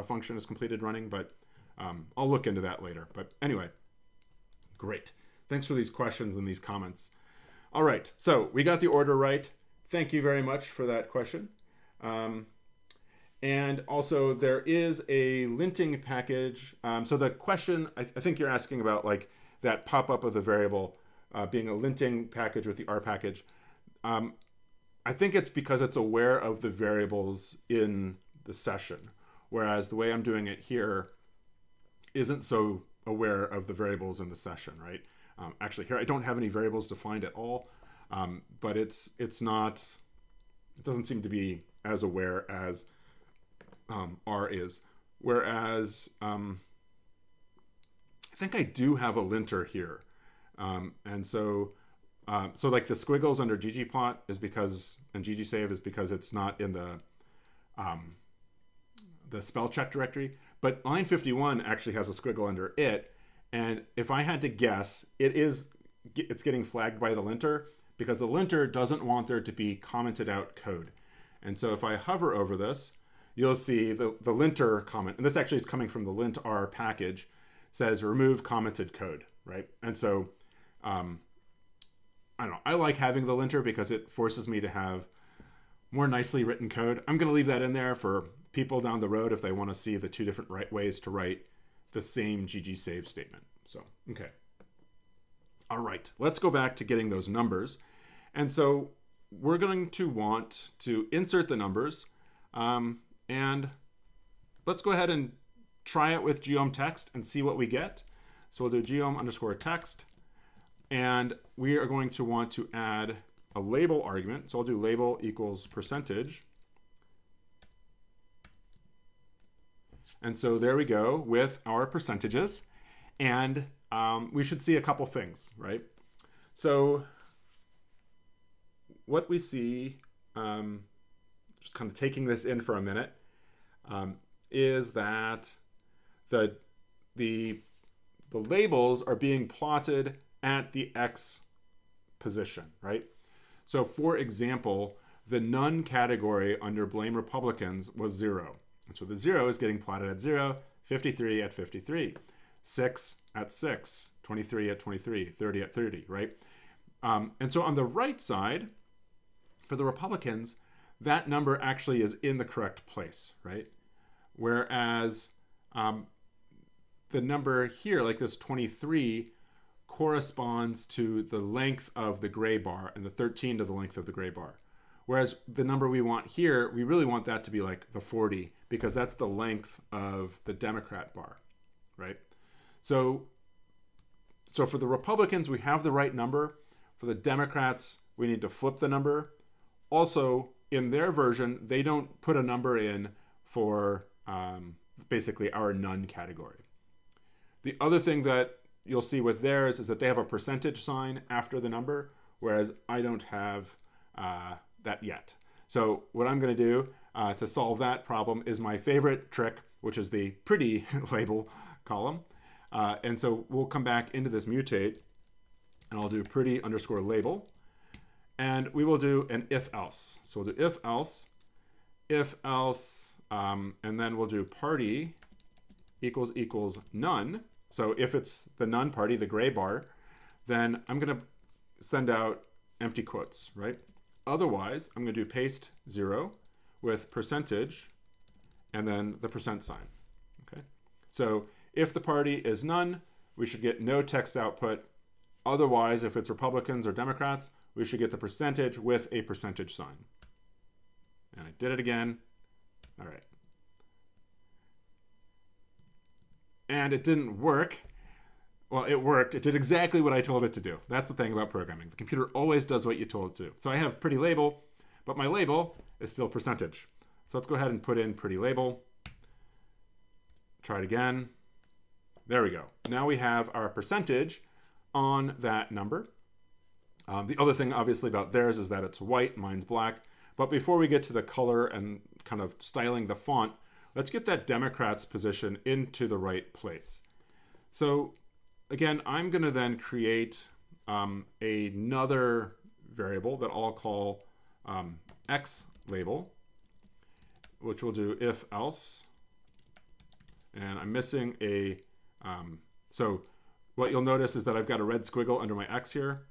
function is completed running, but I'll look into that later. But anyway, great. Thanks for these questions and these comments. All right, so we got the order right. Thank you very much for that question. And also there is a linting package. So the question, I think you're asking about like that pop-up of the variable being a linting package with the R package. I think it's because it's aware of the variables in the session, whereas the way I'm doing it here isn't so aware of the variables in the session, right? Actually, here I don't have any variables defined at all, but it doesn't seem to be as aware as R is. Whereas I think I do have a linter here, and so like the squiggles under ggplot is because, and ggsave is because it's not in the spell check directory, but line 51 actually has a squiggle under it. And if I had to guess, it's getting flagged by the linter because the linter doesn't want there to be commented out code. And so if I hover over this, you'll see the linter comment, and this actually is coming from the lint-r package, says remove commented code, right? And so, I don't know, I like having the linter because it forces me to have more nicely written code. I'm going to leave that in there for people down the road if they want to see the two different ways to write the same ggsave statement. So, okay. All right, let's go back to getting those numbers. And so we're going to want to insert the numbers, and let's go ahead and try it with geom text and see what we get. So we'll do geom_text, and we are going to want to add a label argument. So I'll do label equals %. And so there we go with our percentages. And we should see a couple things, right? So what we see, just kind of taking this in for a minute, is that the labels are being plotted at the X position, right? So for example, the none category under blame Republicans was 0. And so the 0 is getting plotted at 0, 53 at 53, 6 at 6, 23 at 23, 30 at 30, right? And so on the right side, for the Republicans, that number actually is in the correct place, right? Whereas the number here, like this 23, corresponds to the length of the gray bar and the 13 to the length of the gray bar. Whereas the number we want here, we really want that to be like the 40 because that's the length of the Democrat bar, right? So for the Republicans, we have the right number. For the Democrats, we need to flip the number. Also, in their version, they don't put a number in for basically our none category. The other thing that you'll see with theirs is that they have a percentage sign after the number, whereas I don't have that yet. So what I'm going to do to solve that problem is my favorite trick, which is the pretty label column. And so we'll come back into this mutate, and I'll do pretty underscore label. And we will do an if else. So we'll do if else, and then we'll do party equals none. So if it's the none party, the gray bar, then I'm going to send out empty quotes, right? Otherwise, I'm going to do paste 0 with percentage and then the percent sign. Okay. So if the party is none, we should get no text output. Otherwise, if it's Republicans or Democrats, we should get the percentage with a percentage sign. And I did it again. All right. And it didn't work. Well, it worked. It did exactly what I told it to do. That's the thing about programming. The computer always does what you told it to. So I have pretty label, but my label is still percentage. So let's go ahead and put in pretty label. Try it again. There we go. Now we have our percentage on that number. The other thing, obviously, about theirs is that it's white, mine's black. But before we get to the color and kind of styling the font, let's get that Democrats position into the right place. So again, I'm going to then create another variable that I'll call X label, which will do if else. And I'm missing a, so what you'll notice is that I've got a red squiggle under my X here.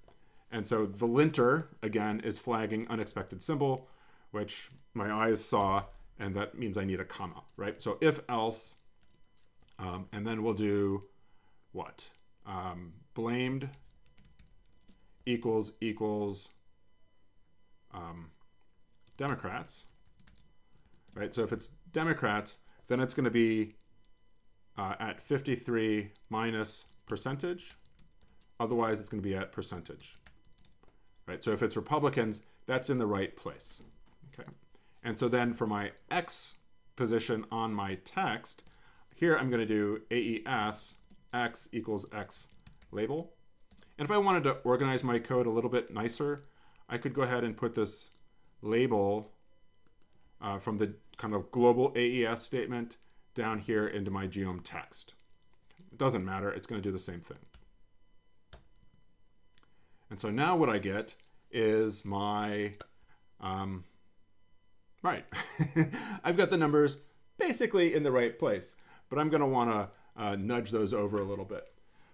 And so the linter, again, is flagging unexpected symbol, which my eyes saw, and that means I need a comma, right? So if else, and then we'll do what? Blamed equals Democrats, right? So if it's Democrats, then it's going to be at 53 minus percentage. Otherwise, it's going to be at percentage, right? So if it's Republicans, that's in the right place, okay? And so then for my X position on my text, here I'm going to do AES X equals X label. And if I wanted to organize my code a little bit nicer, I could go ahead and put this label from the kind of global AES statement down here into my geom text. It doesn't matter, it's going to do the same thing. And so now what I get is my, right, I've got the numbers basically in the right place, but I'm going to want to nudge those over a little bit.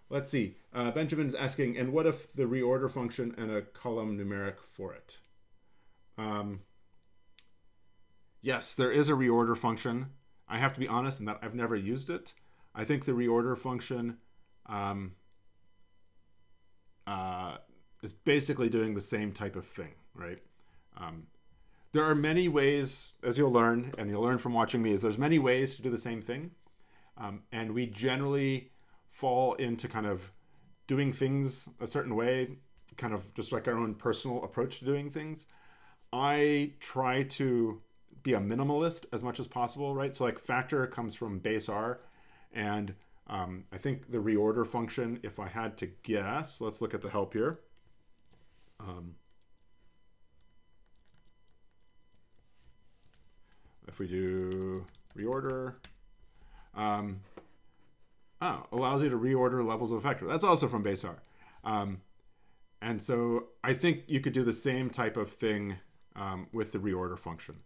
Let's see. Benjamin's asking, and what if the reorder function and a column numeric for it? Yes, there is a reorder function. I have to be honest in that I've never used it. I think the reorder function is basically doing the same type of thing, right? There are many ways, as you'll learn, and you'll learn from watching me, is there's many ways to do the same thing. And we generally fall into kind of doing things a certain way, kind of just like our own personal approach to doing things. I try to be a minimalist as much as possible, right? So like factor comes from base R, and I think the reorder function, if I had to guess, let's look at the help here. If we do reorder, allows you to reorder levels of a factor. That's also from base R. And so I think you could do the same type of thing with the reorder function.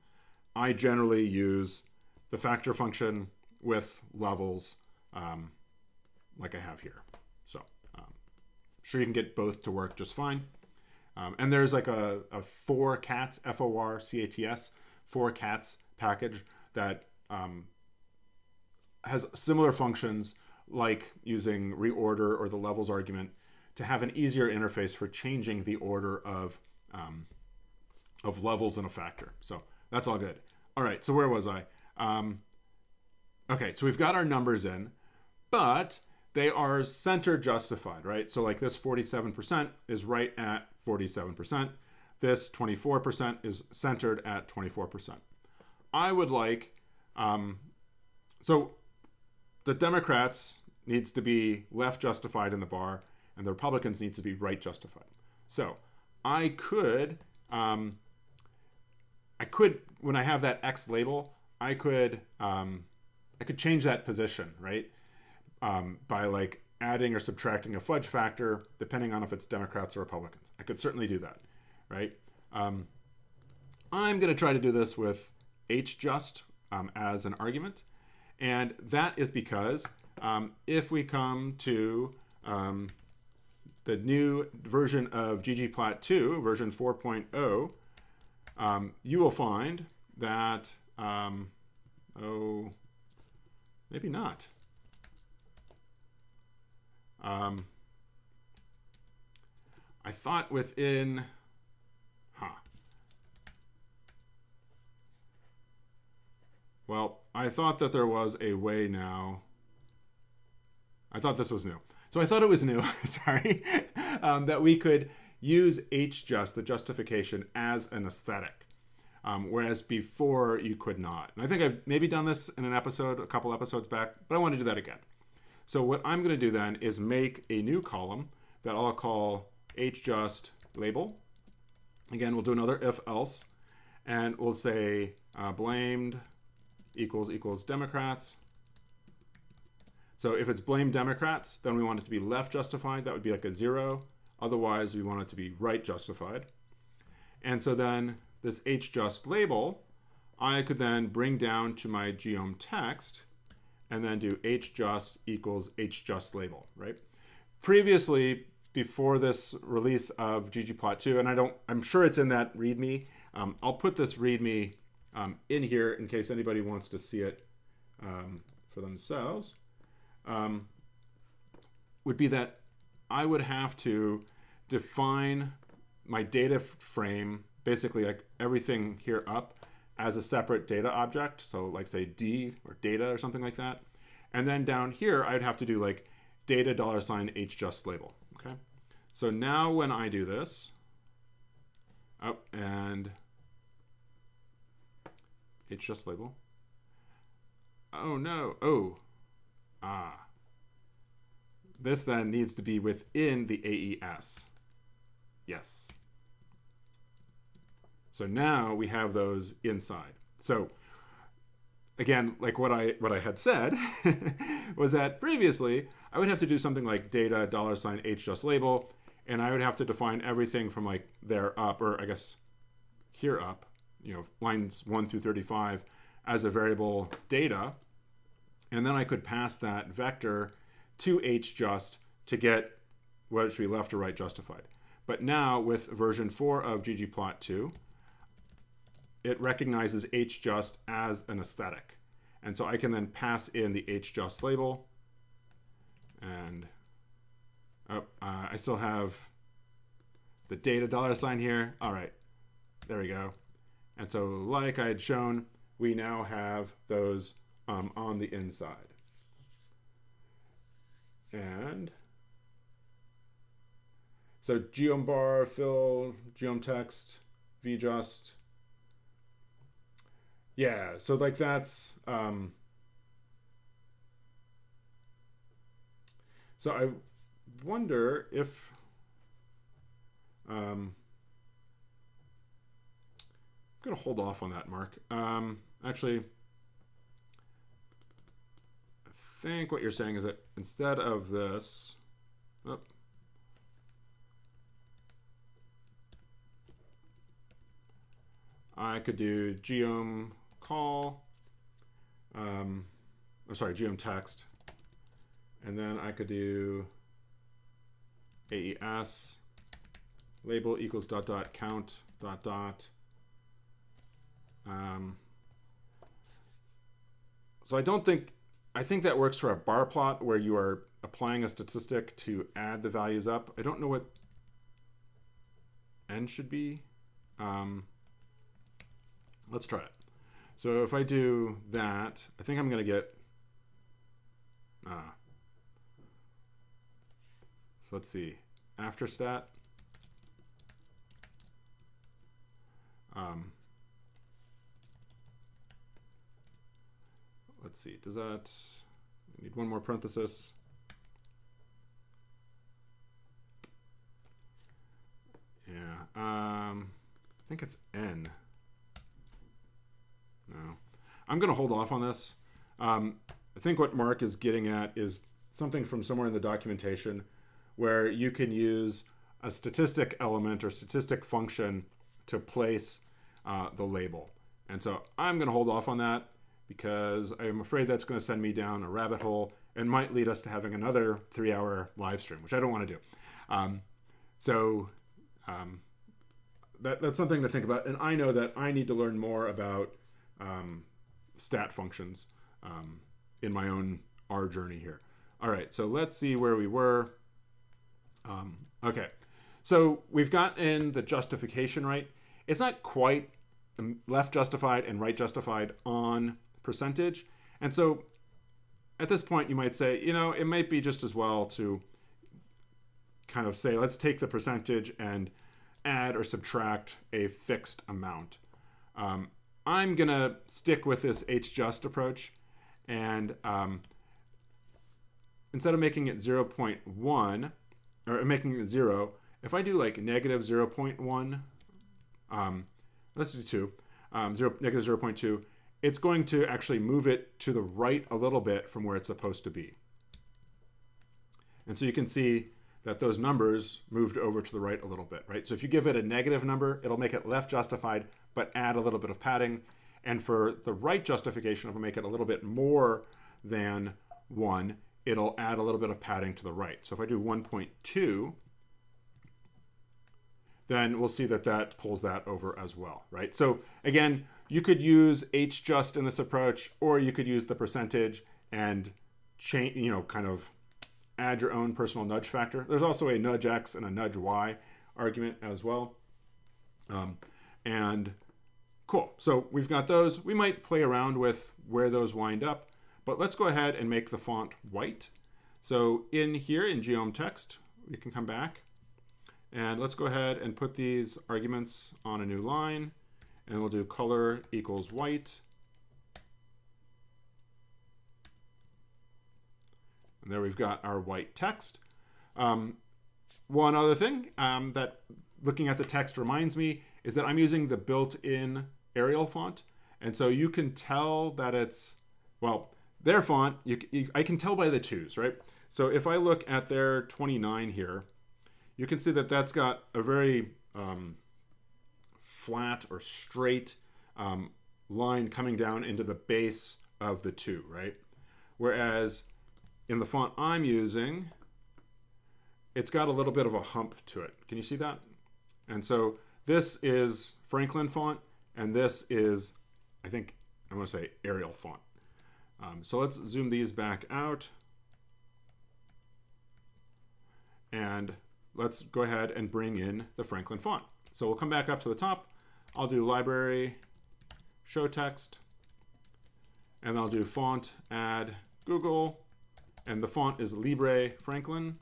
I generally use the factor function with levels like I have here. So sure you can get both to work just fine. And there's like a for cats, FORCATS, for cats package that has similar functions like using reorder or the levels argument to have an easier interface for changing the order of levels in a factor. So that's all good. All right, so where was I? Okay, so we've got our numbers in, but they are center justified, right? So like this 47% is right at 47%. This 24% is centered at 24%. I would like, so the Democrats, needs to be left justified in the bar, and the Republicans needs to be right justified. So I could, when I have that X label, I could change that position, right? By like adding or subtracting a fudge factor, depending on if it's Democrats or Republicans. I could certainly do that, right? I'm going to try to do this with HJust as an argument. And that is because if we come to the new version of ggplot2, version 4.0, you will find that, maybe not. I thought within, well, I thought that there was a way now. I thought this was new. So I thought it was new, sorry, that we could use HJust, the justification, as an aesthetic, whereas before you could not. And I think I've maybe done this in an episode, a couple episodes back, but I want to do that again. So what I'm going to do then is make a new column that I'll call HJust label. Again, we'll do another if else, and we'll say blamed equals Democrats. So if it's blamed Democrats, then we want it to be left justified. That would be like a 0. Otherwise, we want it to be right justified. And so then this HJust label, I could then bring down to my geom text and then do HJust equals HJust label, right? Previously, before this release of ggplot2, and I'm sure it's in that README. I'll put this README in here in case anybody wants to see it for themselves. Would be that I would have to define my data frame, basically like everything here up, as a separate data object. So like say D or data or something like that. And then down here, I'd have to do like data $HJust label. Okay. So now when I do this, and HJust label. Oh no. This then needs to be within the AES. Yes. So now we have those inside. So again, like what I had said was that previously I would have to do something like data $HJust label, and I would have to define everything from like there up, or I guess here up, lines 1 through 35 as a variable data. And then I could pass that vector to HJust to get whether it should be left or right justified. But now with version 4 of ggplot2, it recognizes HJust as an aesthetic. And so I can then pass in the HJust label. And I still have the data $sign here. All right, there we go. And so like I had shown, we now have those on the inside. And so geom bar, fill, geom text, vjust. Yeah, so like that's, so I wonder if, I'm going to hold off on that, Mark. Actually, I think what you're saying is that instead of this, I could do geom call, geom text, and then I could do AES label equals count . So I think that works for a bar plot where you are applying a statistic to add the values up. I don't know what n should be. Let's try it. So if I do that, I think I'm going to get, so let's see, after stat. Let's see, does that, I need one more parenthesis. Yeah, I think it's N. No, I'm going to hold off on this. I think what Mark is getting at is something from somewhere in the documentation where you can use a statistic element or statistic function to place the label. And so I'm going to hold off on that because I'm afraid that's going to send me down a rabbit hole and might lead us to having another 3-hour live stream, which I don't want to do. That's something to think about. And I know that I need to learn more about stat functions in my own R journey here. All right, so let's see where we were. Okay, so we've gotten the justification right. It's not quite left justified and right justified on percentage. And so at this point, you might say, it might be just as well to kind of say, let's take the percentage and add or subtract a fixed amount. I'm going to stick with this HJust approach. And instead of making it 0.1, or making it 0, if I do like negative 0.1, let's do 2, negative 0.2, it's going to actually move it to the right a little bit from where it's supposed to be. And so you can see that those numbers moved over to the right a little bit, right? So if you give it a negative number, it'll make it left justified, but add a little bit of padding. And for the right justification, if I make it a little bit more than 1, it'll add a little bit of padding to the right. So if I do 1.2, then we'll see that that pulls that over as well, right? So again, you could use HJust in this approach, or you could use the percentage and change, kind of add your own personal nudge factor. There's also a nudge X and a nudge Y argument as well. And cool, so we've got those. We might play around with where those wind up, but let's go ahead and make the font white. So in here in Geom text, we can come back and let's go ahead and put these arguments on a new line, and we'll do color equals white. And there we've got our white text. One other thing that looking at the text reminds me is that I'm using the built-in Arial font. And so you can tell that it's, well, their font, I can tell by the 2s, right? So if I look at their 29 here, you can see that that's got a very flat or straight line coming down into the base of the 2, right? Whereas in the font I'm using, it's got a little bit of a hump to it. Can you see that? And so this is Franklin font, and this is, I think, I'm going to say Arial font. So let's zoom these back out. And let's go ahead and bring in the Franklin font. So we'll come back up to the top. I'll do library, show text, and I'll do font, add Google, and the font is Libre Franklin.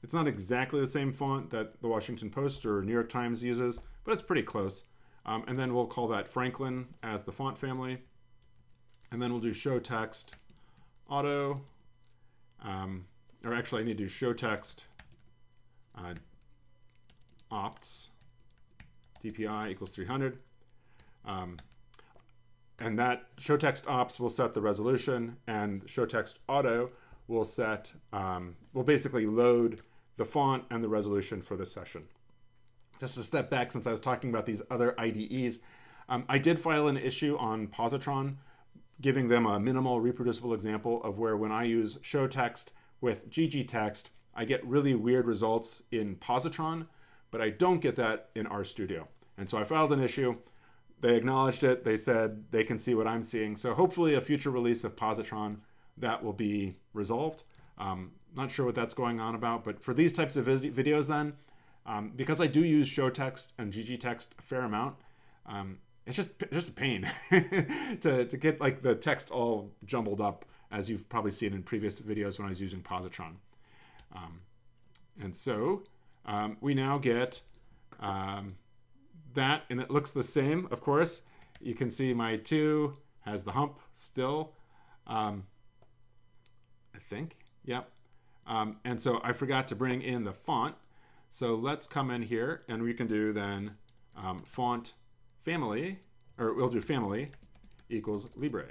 It's not exactly the same font that the Washington Post or New York Times uses, but it's pretty close. And then we'll call that Franklin as the font family. And then we'll do show text auto, or actually I need to do show text opts, DPI equals 300. And that show text ops will set the resolution, and show text auto will set, will basically load the font and the resolution for this session. Just a step back, since I was talking about these other IDEs, I did file an issue on Positron, giving them a minimal reproducible example of where when I use show text with GG text, I get really weird results in Positron, but I don't get that in RStudio. And so I filed an issue. They acknowledged it. They said they can see what I'm seeing. So hopefully a future release of Positron, that will be resolved. Not sure what that's going on about, but for these types of videos then, because I do use show text and GG text a fair amount, it's just a pain to get like the text all jumbled up, as you've probably seen in previous videos when I was using Positron. And so we now get that, and it looks the same, of course. You can see my 2 has the hump still, I think, yep. And so I forgot to bring in the font. So let's come in here and we can do then font family, or we'll do family equals Libre.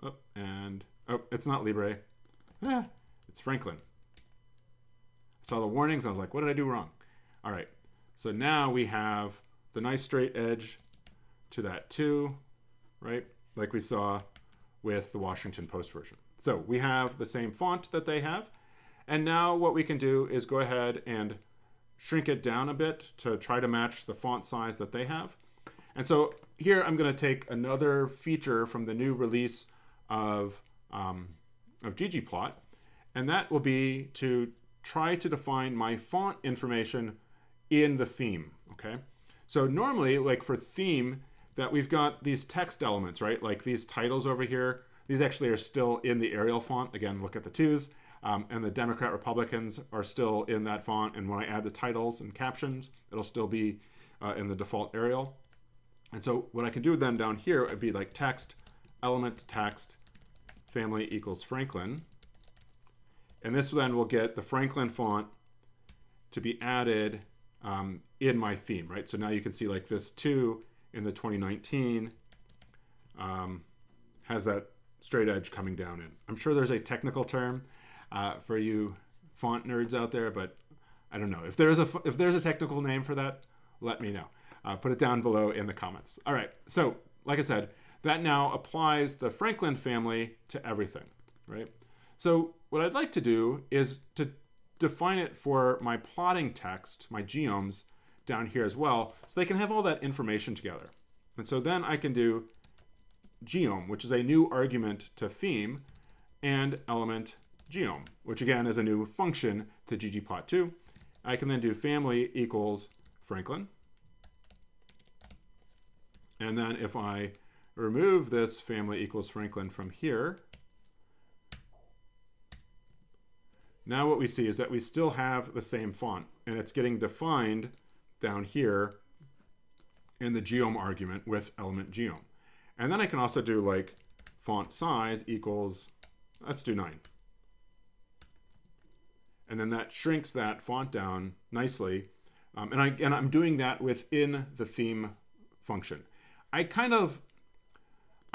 Oh, and oh, it's not Libre. It's Franklin. I saw the warnings. I was like, what did I do wrong? All right. So now we have the nice straight edge to that too, right? Like we saw with the Washington Post version. So we have the same font that they have. And now what we can do is go ahead and shrink it down a bit to try to match the font size that they have. And so here I'm going to take another feature from the new release of ggplot, and that will be to try to define my font information in the theme, okay? So normally, like for theme, that we've got these text elements, right? Like these titles over here, these actually are still in the Arial font. Again, look at the twos. And the Democrat Republicans are still in that font. And when I add the titles and captions, it'll still be in the default Arial. And so what I can do then down here would be like text, element text, family equals Franklin. And this then will get the Franklin font to be added in my theme, right? So now you can see like this 2 in the 2019 has that straight edge coming down in. I'm sure there's a technical term for you font nerds out there, but I don't know. If there's a technical name for that, let me know. Put it down below in the comments. All right, so like I said, that now applies the Franklin family to everything, right? So what I'd like to do is to define it for my plotting text, my geoms, down here as well, so they can have all that information together. And so then I can do geom, which is a new argument to theme, and element geom, which again is a new function to ggplot2. I can then do family equals Franklin. And then if I remove this family equals Franklin from here, now what we see is that we still have the same font, and it's getting defined down here in the geom argument with element geom. And then I can also do like font size equals, let's do 9. And then that shrinks that font down nicely. And I'm doing that within the theme function. I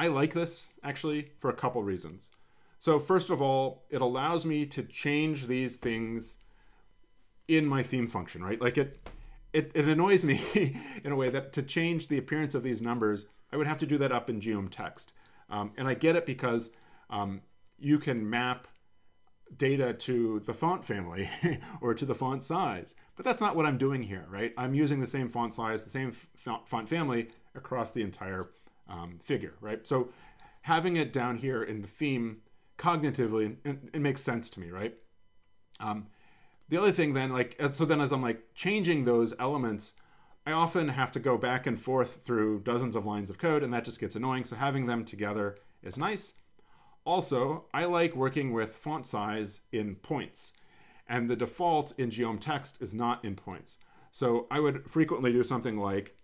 like this actually for a couple reasons. So first of all, it allows me to change these things in my theme function, right? Like it annoys me in a way that to change the appearance of these numbers, I would have to do that up in geom text. And I get it because you can map data to the font family or to the font size, but that's not what I'm doing here, right? I'm using the same font size, the same font family across the entire figure, right? So having it down here in the theme cognitively, it makes sense to me, right? The other thing then, as I'm like changing those elements, I often have to go back and forth through dozens of lines of code, and that just gets annoying. So having them together is nice. Also, I like working with font size in points, and the default in geom text is not in points. So I would frequently do something like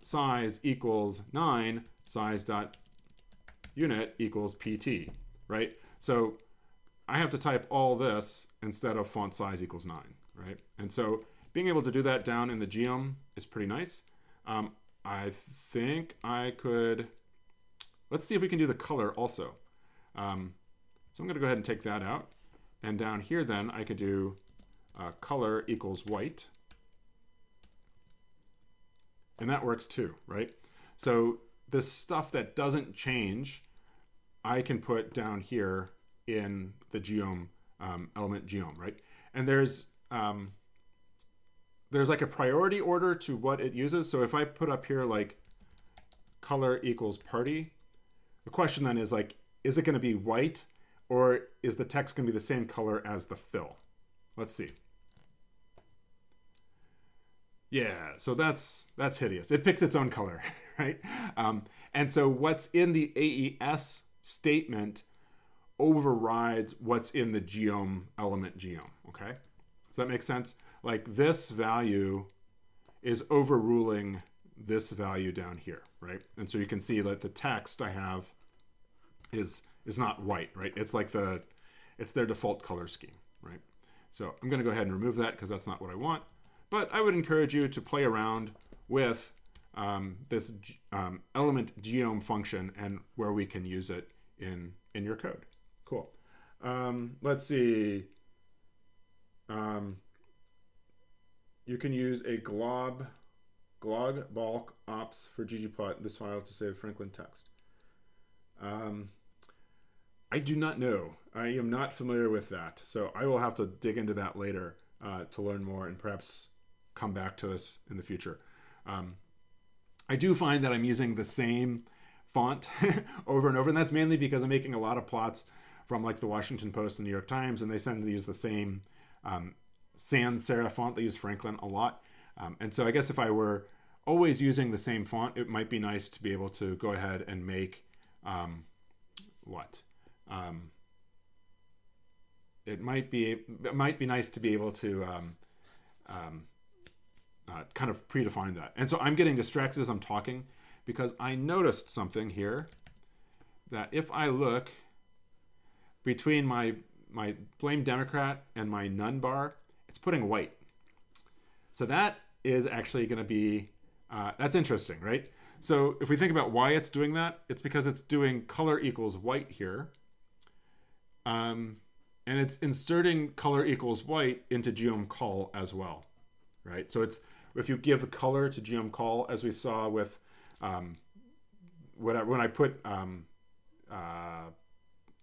size equals 9, size.unit equals pt, right? So I have to type all this instead of font size equals 9, right? And so being able to do that down in the geom is pretty nice. I think I could, let's see if we can do the color also. So I'm going to go ahead and take that out. And down here then I could do color equals white. And that works too, right? So this stuff that doesn't change, I can put down here in the geom, element geom, right? And there's like a priority order to what it uses. So if I put up here like color equals party, the question then is like, is it going to be white, or is the text going to be the same color as the fill? Let's see. Yeah, so that's hideous. It picks its own color, right? And so what's in the AES statement overrides what's in the geom element geom, okay? Does that make sense? Like this value is overruling this value down here, right? And so you can see that the text I have is not white, right? It's like it's their default color scheme, right? So I'm going to go ahead and remove that because that's not what I want. But I would encourage you to play around with this element geom function and where we can use it in your code. Cool. Let's see. You can use a glog bulk ops for ggplot this file to save Franklin text. I do not know. I am not familiar with that. So I will have to dig into that later to learn more and perhaps come back to this in the future. I do find that I'm using the same font over and over, and that's mainly because I'm making a lot of plots from like the Washington Post and New York Times, and they tend to use the same sans serif font. They use Franklin a lot. And so I guess if I were always using the same font, it might be nice to be able to go ahead and make it might be nice to be able to kind of predefine that. And so I'm getting distracted as I'm talking because I noticed something here that if I look between my blame Democrat and my none bar, it's putting white. So that is actually going to be, that's interesting, right? So if we think about why it's doing that, it's because it's doing color equals white here. And it's inserting color equals white into geom call as well, right? So it's, if you give color to geom call, as we saw with when I put,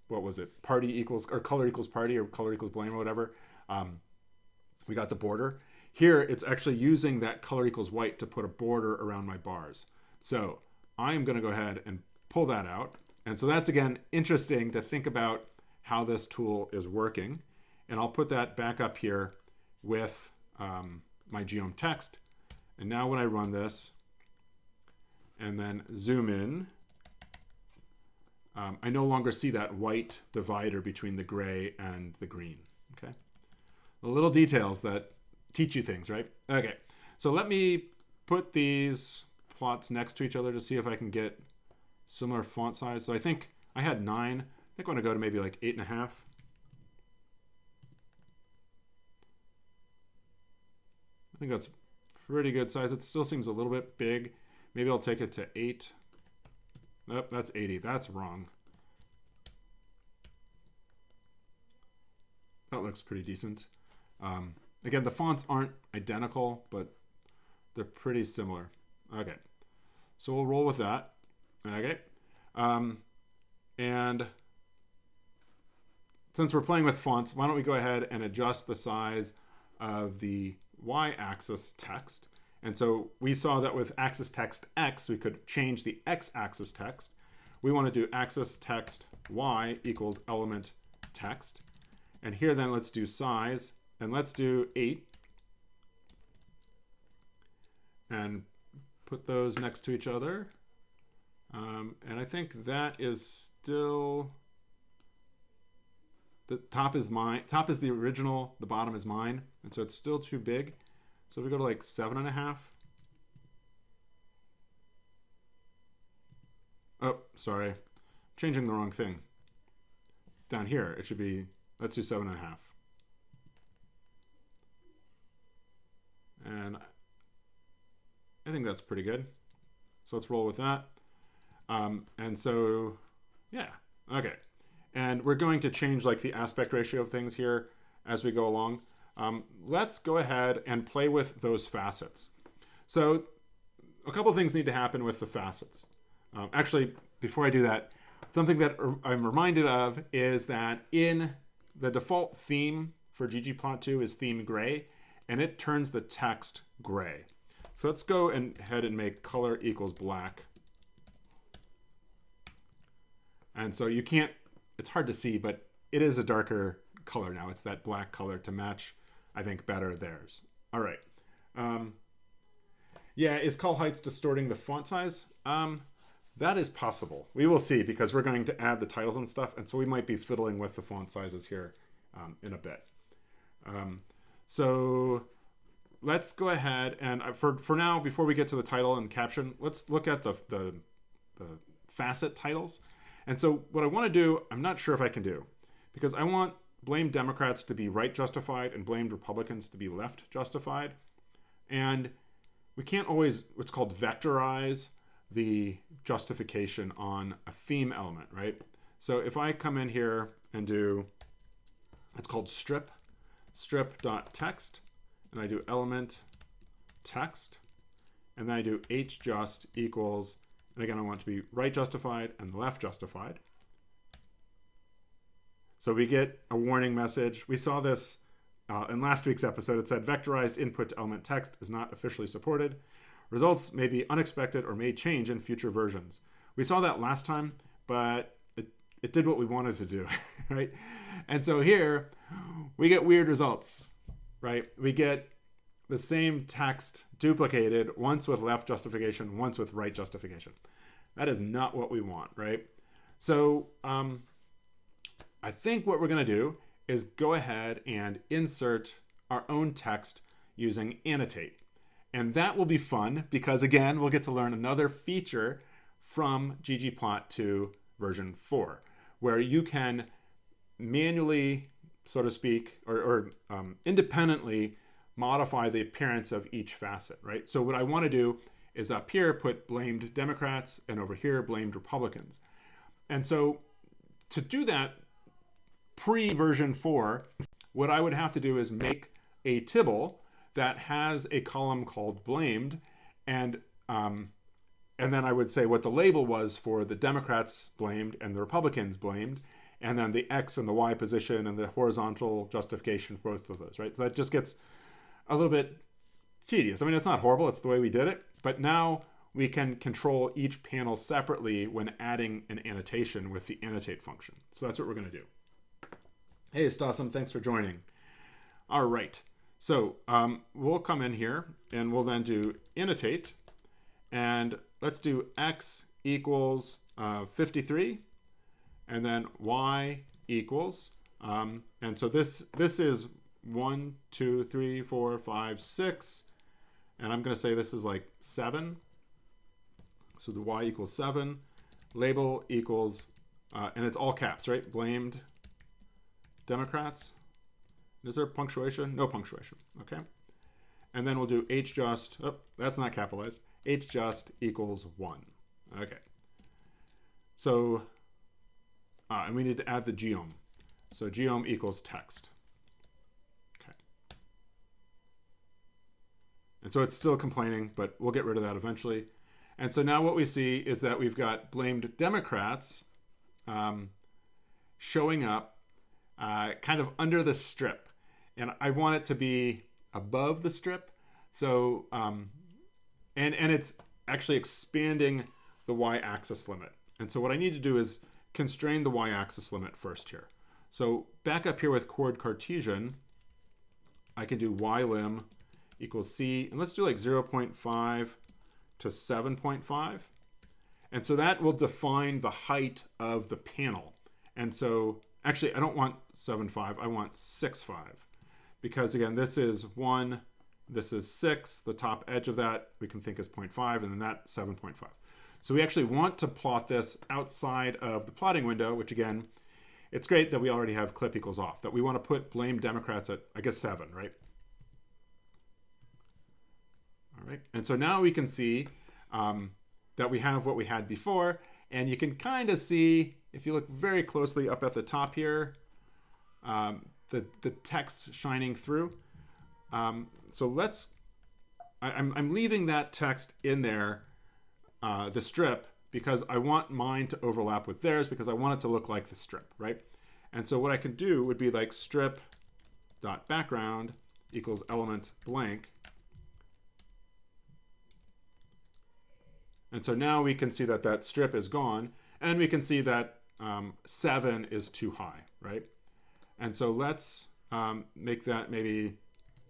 what was it? Party equals, or color equals party, or color equals blame, or whatever. We got the border. Here, it's actually using that color equals white to put a border around my bars. So I'm going to go ahead and pull that out. And so that's, again, interesting to think about how this tool is working. And I'll put that back up here with my geom text. And now when I run this and then zoom in, I no longer see that white divider between the gray and the green. Okay, the little details that teach you things, right? Okay, so let me put these plots next to each other to see if I can get similar font size. So I think I had 9. I think I want to go to maybe like 8.5. I think that's pretty good size. It still seems a little bit big. Maybe I'll take it to 8. Nope, that's 80. That's wrong. That looks pretty decent. Again, the fonts aren't identical, but they're pretty similar. Okay, so we'll roll with that. Okay, and since we're playing with fonts, why don't we go ahead and adjust the size of the y-axis text. And so we saw that with axis text X, we could change the X-axis text. We want to do axis text Y equals element text. And here then let's do size, and let's do 8. And put those next to each other. And I think that is still, the top is mine. Top is the original, the bottom is mine. And so it's still too big. So if we go to like 7.5. Oh, sorry. Changing the wrong thing. Down here, it should be, let's do 7.5. And I think that's pretty good. So let's roll with that. And so, yeah, okay. And we're going to change like the aspect ratio of things here as we go along. Let's go ahead and play with those facets. So a couple things need to happen with the facets. Actually, before I do that, something that I'm reminded of is that in the default theme for ggplot2 is theme gray, and it turns the text gray. So let's go ahead and make color equals black. And so you can't, it's hard to see, but it is a darker color now. It's that black color to match, I think, better theirs. All right. Yeah, is call heights distorting the font size? That is possible. We will see, because we're going to add the titles and stuff, and so we might be fiddling with the font sizes here in a bit. So let's go ahead and for now, before we get to the title and caption, let's look at the facet titles. And so what I want to do, I'm not sure if I can do, because I want blamed Democrats to be right justified and blamed Republicans to be left justified. And we can't always what's called vectorize the justification on a theme element, right? So if I come in here and do, it's called strip.text, and I do element text, and then I do hjust equals, and again, I want it to be right justified and left justified. So we get a warning message. We saw this in last week's episode. It said vectorized input to element text is not officially supported. Results may be unexpected or may change in future versions. We saw that last time, but it did what we wanted to do, right? And so here we get weird results, right? We get the same text duplicated, once with left justification, once with right justification. That is not what we want, right? So I think what we're going to do is go ahead and insert our own text using annotate. And that will be fun because, again, we'll get to learn another feature from ggplot2 version 4, where you can manually, so to speak, or independently modify the appearance of each facet, right? So what I want to do is up here put blamed Democrats and over here blamed Republicans. And so to do that pre-version 4, what I would have to do is make a tibble that has a column called blamed, and then I would say what the label was for the Democrats blamed and the Republicans blamed, and then the X and the Y position and the horizontal justification for both of those, right? So that just gets a little bit tedious. I mean, it's not horrible, it's the way we did it, but now we can control each panel separately when adding an annotation with the annotate function. So that's what we're going to do. Hey, Stasim, thanks for joining. All right, so we'll come in here and we'll then do annotate, and let's do X equals 53, and then Y equals, and so this is 1, 2, 3, 4, 5, 6, and I'm going to say this is like 7. So the Y equals 7, label equals, and it's all caps, right? Blamed Democrats. Is there punctuation? No punctuation. Okay. And then we'll do hjust. Oh, that's not capitalized. Hjust equals 1. Okay. So, and we need to add the geom. So geom equals text. Okay. And so it's still complaining, but we'll get rid of that eventually. And so now what we see is that we've got blamed Democrats showing up kind of under the strip. And I want it to be above the strip. So, and it's actually expanding the y-axis limit. And so what I need to do is constrain the y-axis limit first here. So back up here with chord Cartesian, I can do ylim equals c, and let's do like 0.5 to 7.5. And so that will define the height of the panel. And so actually I don't want 7.5, I want 6.5. Because again, this is 1, this is 6, the top edge of that we can think is 0.5, and then that 7.5. So we actually want to plot this outside of the plotting window, which again, it's great that we already have clip equals off, that we want to put blame Democrats at, I guess, 7, right? All right, and so now we can see that we have what we had before, and you can kind of see, if you look very closely up at the top here, the text shining through. So let's, I'm leaving that text in there, the strip, because I want mine to overlap with theirs, because I want it to look like the strip, right? And so what I can do would be like strip.background equals element blank. And so now we can see that that strip is gone, and we can see that 7 is too high, right? And so let's make that maybe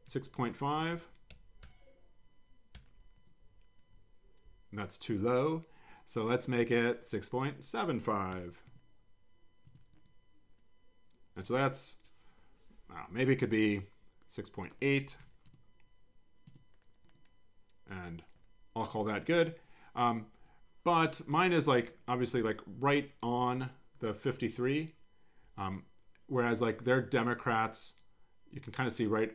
6.5. And that's too low. So let's make it 6.75. And so that's, maybe it could be 6.8. And I'll call that good. But mine is like, obviously like right on the 53. whereas like they're Democrats, you can kind of see right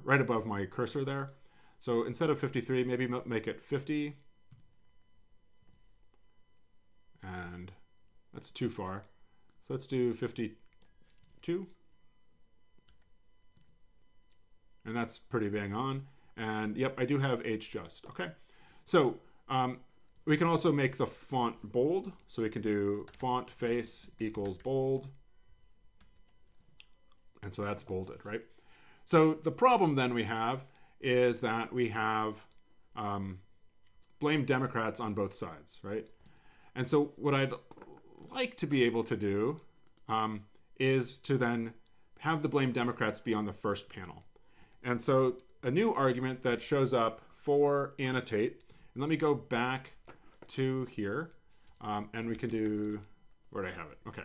above my cursor there. So instead of 53, maybe make it 50. And that's too far. So let's do 52. And that's pretty bang on. And yep, I do have HJust. Okay. So we can also make the font bold. So we can do font face equals bold. And so that's bolded, right? So the problem then we have is that we have blame Democrats on both sides, right? And so what I'd like to be able to do is to then have the blame Democrats be on the first panel. And so a new argument that shows up for annotate, and let me go back to here, and we can do, where did I have it? Okay.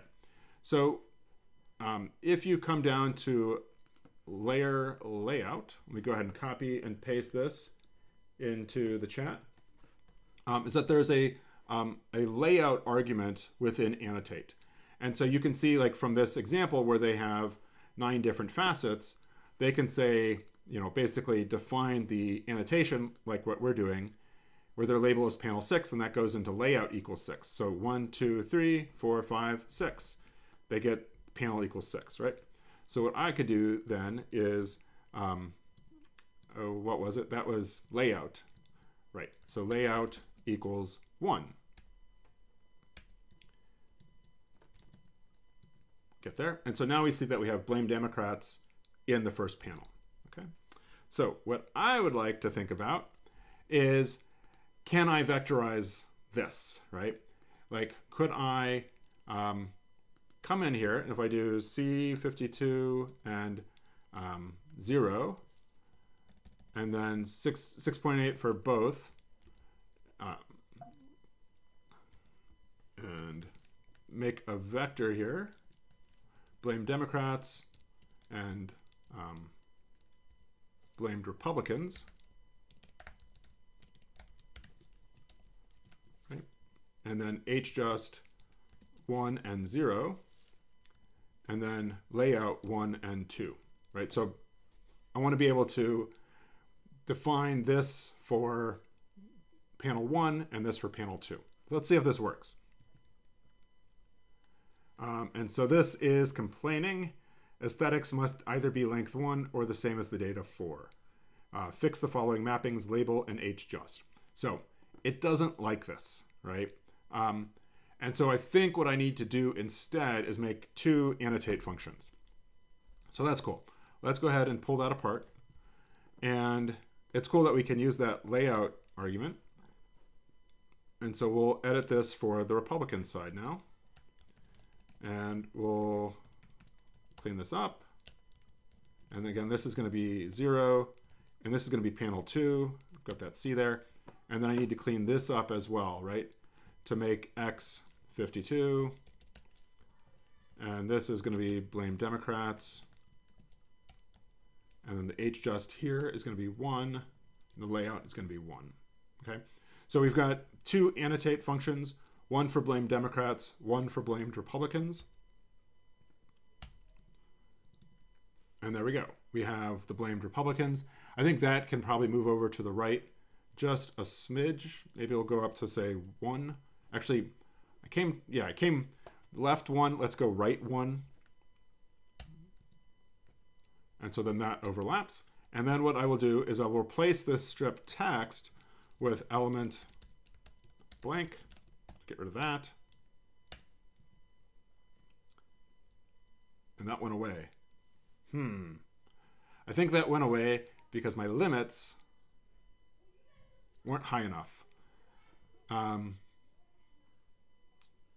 So if you come down to layer layout, let me go ahead and copy and paste this into the chat, is that there's a layout argument within annotate. And so you can see like from this example where they have 9 different facets, they can say, you know, basically define the annotation like what we're doing, where their label is panel 6, and that goes into layout equals 6. So 1, 2, 3, 4, 5, 6. They get panel equals 6, right? So what I could do then is, what was it? That was layout, right? So layout equals 1. Get there? And so now we see that we have blame Democrats in the first panel, okay? So what I would like to think about is, can I vectorize this, right? Like, could I come in here, and if I do C52 and 0, and then 6.8 for both, and make a vector here, blame Democrats and blamed Republicans, right? And then HJust 1 and 0, and then layout 1 and 2, right? So I want to be able to define this for panel 1 and this for panel 2. So let's see if this works. And so this is complaining. Aesthetics must either be length 1 or the same as the data 4. Fix the following mappings, label, and HJust. So it doesn't like this, right? And so I think what I need to do instead is make 2 annotate functions. So that's cool. Let's go ahead and pull that apart. And it's cool that we can use that layout argument. And so we'll edit this for the Republican side now. And we'll clean this up. And again, this is going to be 0. And this is going to be panel 2. I've got that C there. And then I need to clean this up as well, right? To make X 52. And this is going to be blame Democrats. And then the HJust here is going to be 1. And the layout is going to be 1. Okay. So we've got 2 annotate functions, 1 for blamed Democrats, 1 for blamed Republicans. And there we go. We have the blamed Republicans. I think that can probably move over to the right just a smidge. Maybe it'll go up to say 1. Actually, I came left 1. Let's go right 1. And so then that overlaps. And then what I will do is I will replace this strip text with element blank. Get rid of that. And that went away. I think that went away because my limits weren't high enough.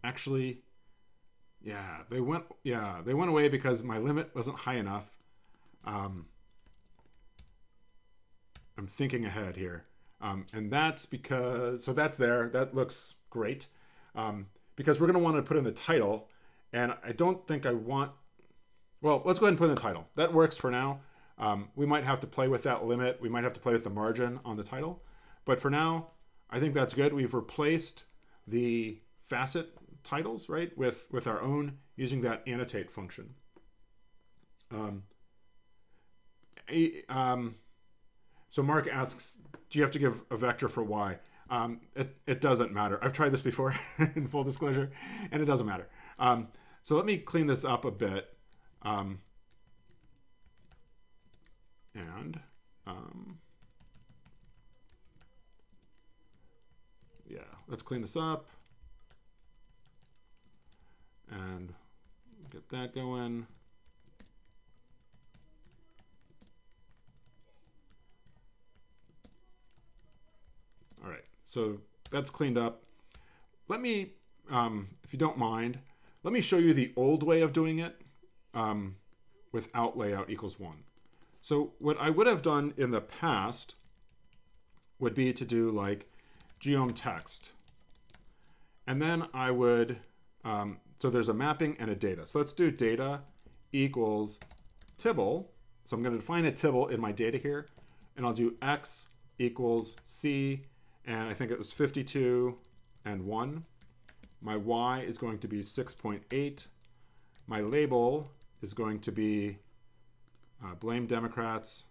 Actually, they went away because my limit wasn't high enough. I'm thinking ahead here. And that's because, so that's there. That looks great. Because we're going to want to put in the title. And I don't think I want, well, let's go ahead and put in the title. That works for now. We might have to play with that limit. We might have to play with the margin on the title. But for now, I think that's good. We've replaced the facet titles, right, with our own using that annotate function. Um, so Mark asks, do you have to give a vector for y? It doesn't matter. I've tried this before in full disclosure, and it doesn't matter. So let me clean this up a bit. Yeah, let's clean this up and get that going. All right, so that's cleaned up. Let me, if you don't mind, let me show you the old way of doing it without layout equals 1. So what I would have done in the past would be to do like geom text. And then I would, so there's a mapping and a data. So let's do data equals tibble. So I'm going to define a tibble in my data here. And I'll do x equals c. And I think it was 52 and 1. My y is going to be 6.8. My label is going to be blame Democrats,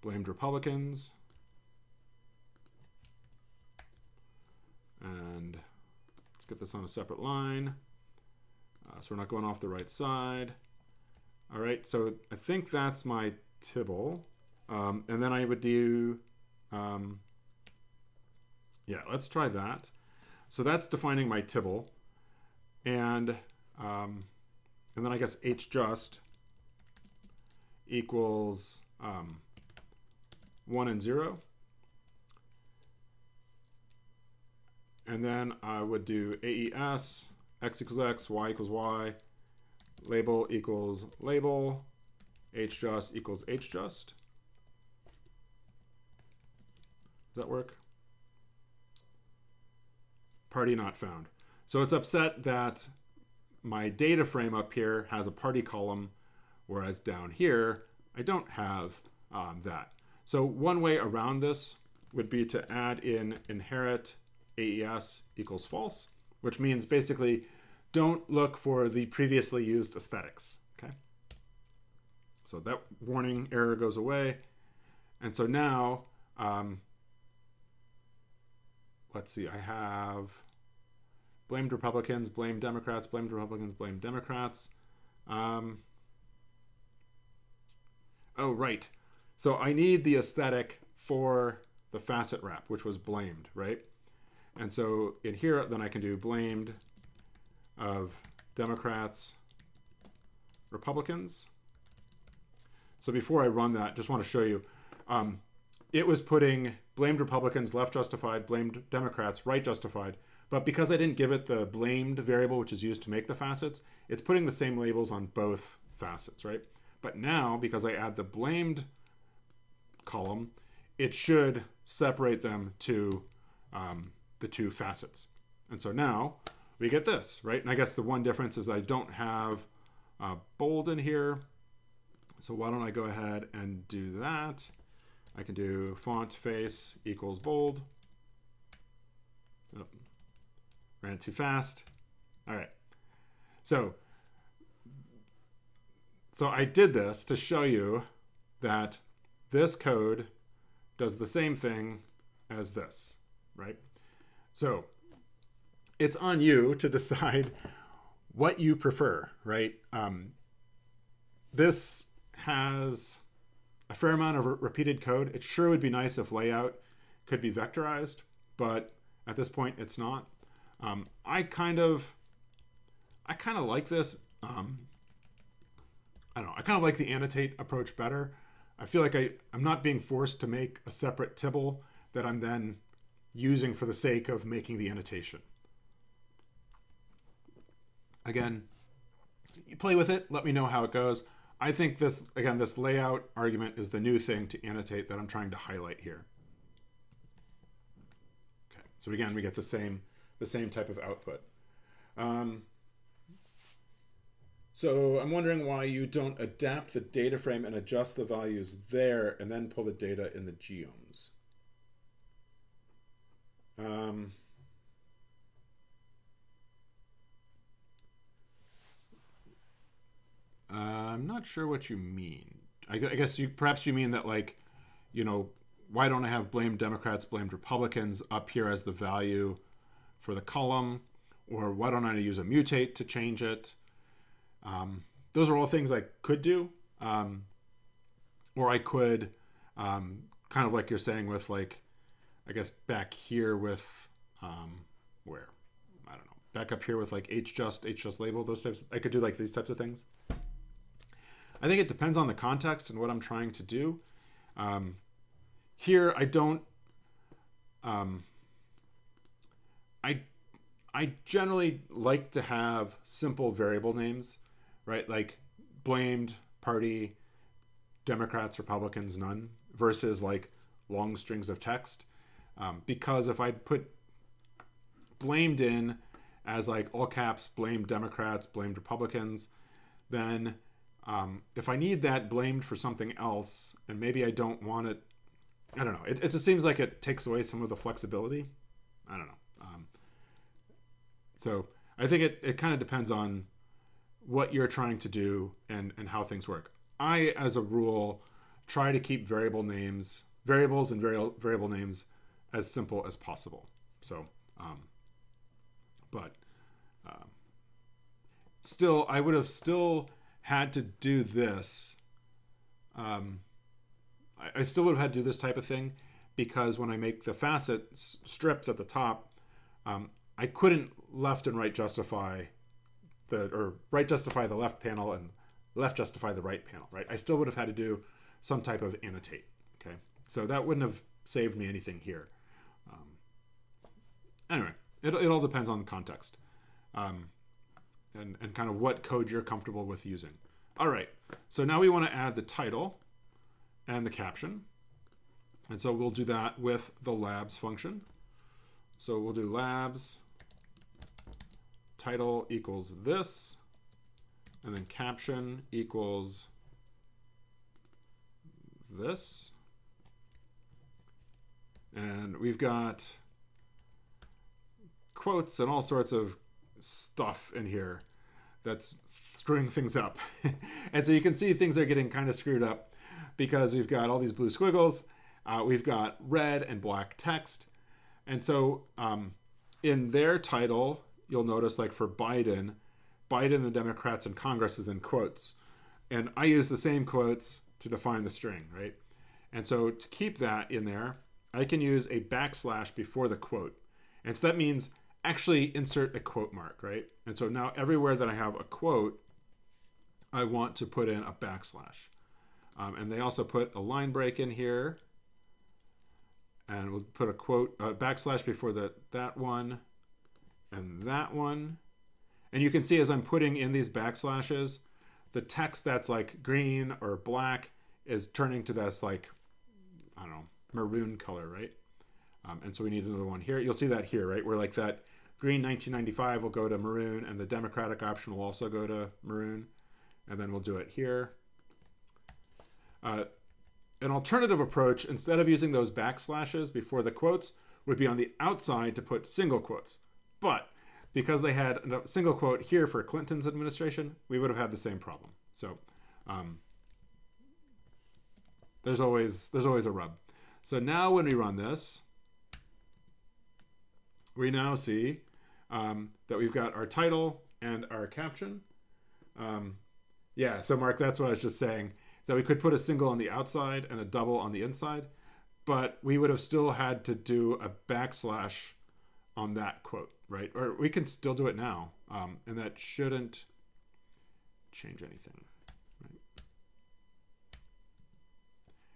blamed Republicans, and let's get this on a separate line so we're not going off the right side. All right, so I think that's my tibble. And then I would do, yeah, let's try that. So that's defining my tibble. And then I guess hjust equals 1 and 0. And then I would do AES, x equals x, y equals y, label equals label, hjust equals hjust. Does that work? Party not found. So it's upset that my data frame up here has a party column, whereas down here, I don't have that. So one way around this would be to add in inherit AES equals false, which means basically don't look for the previously used aesthetics, okay? So that warning error goes away. And so now, let's see, I have blamed Republicans, blamed Democrats, blamed Republicans, blamed Democrats. Oh, right. So I need the aesthetic for the facet wrap, which was blamed, right? And so in here, then I can do blamed of Democrats, Republicans. So before I run that, just want to show you, it was putting blamed Republicans, left justified, blamed Democrats, right justified. But because I didn't give it the blamed variable, which is used to make the facets, it's putting the same labels on both facets, right? But now, because I add the blamed column, it should separate them to the two facets. And so now we get this, right? And I guess the one difference is I don't have bold in here. So why don't I go ahead and do that? I can do font face equals bold. Oh, ran it too fast. All right. So I did this to show you that this code does the same thing as this, right? So it's on you to decide what you prefer, right? This has a fair amount of repeated code. It sure would be nice if layout could be vectorized, but at this point it's not. I kind of like this. I don't know. I kind of like the annotate approach better. I feel like I'm not being forced to make a separate tibble that I'm then using for the sake of making the annotation. Again, you play with it. Let me know how it goes. I think this layout argument is the new thing to annotate that I'm trying to highlight here. Okay, so again, we get the same type of output. So I'm wondering why you don't adapt the data frame and adjust the values there and then pull the data in the geoms. not sure what you mean. I guess perhaps you mean that, like, why don't I have blamed Democrats, blamed Republicans up here as the value for the column? Or why don't I use a mutate to change it? Those are all things I could do. Or I could, kind of like you're saying with, like, I guess back here with, where? I don't know. Back up here with, like, hjust label, those types. I could do, like, these types of things. I think it depends on the context and what I'm trying to do. Here, I don't, I generally like to have simple variable names, right? Like blamed, party, Democrats, Republicans, none, versus like long strings of text. Because if I put blamed in as like all caps, blamed Democrats, blamed Republicans, then if I need that blamed for something else, and maybe I don't want it, I don't know. It just seems like it takes away some of the flexibility. I don't know. So I think it kind of depends on what you're trying to do and how things work. I, as a rule, try to keep variables and variable names as simple as possible. So, still, I would have still had to do this. I still would have had to do this type of thing, because when I make the facet strips at the top, I couldn't left and right justify right justify the left panel and left justify the right panel, right? I still would have had to do some type of annotate, okay? So that wouldn't have saved me anything here. Anyway, it all depends on the context and kind of what code you're comfortable with using. All right, so now we want to add the title and the caption. And so we'll do that with the labs function. So we'll do labs title equals this, and then caption equals this. And we've got quotes and all sorts of stuff in here that's screwing things up. And so you can see things are getting kind of screwed up because we've got all these blue squiggles. We've got red and black text. And so in their title, you'll notice, like for Biden, the Democrats in Congress is in quotes. And I use the same quotes to define the string, right? And so to keep that in there, I can use a backslash before the quote. And so that means actually insert a quote mark, right? And so now everywhere that I have a quote, I want to put in a backslash. And they also put a line break in here. And we'll put a quote, backslash before that one and that one. And you can see as I'm putting in these backslashes, the text that's like green or black is turning to this like, I don't know, maroon color, right? And so we need another one here. You'll see that here, right? Where like that green 1995 will go to maroon, and the Democratic option will also go to maroon. And then we'll do it here. An alternative approach, instead of using those backslashes before the quotes, would be on the outside to put single quotes. But because they had a single quote here for Clinton's administration, we would have had the same problem. So there's always a rub. So now when we run this, we now see that we've got our title and our caption. Yeah, so Mark, that's what I was just saying. That we could put a single on the outside and a double on the inside, but we would have still had to do a backslash on that quote, right? Or we can still do it now, and that shouldn't change anything, right?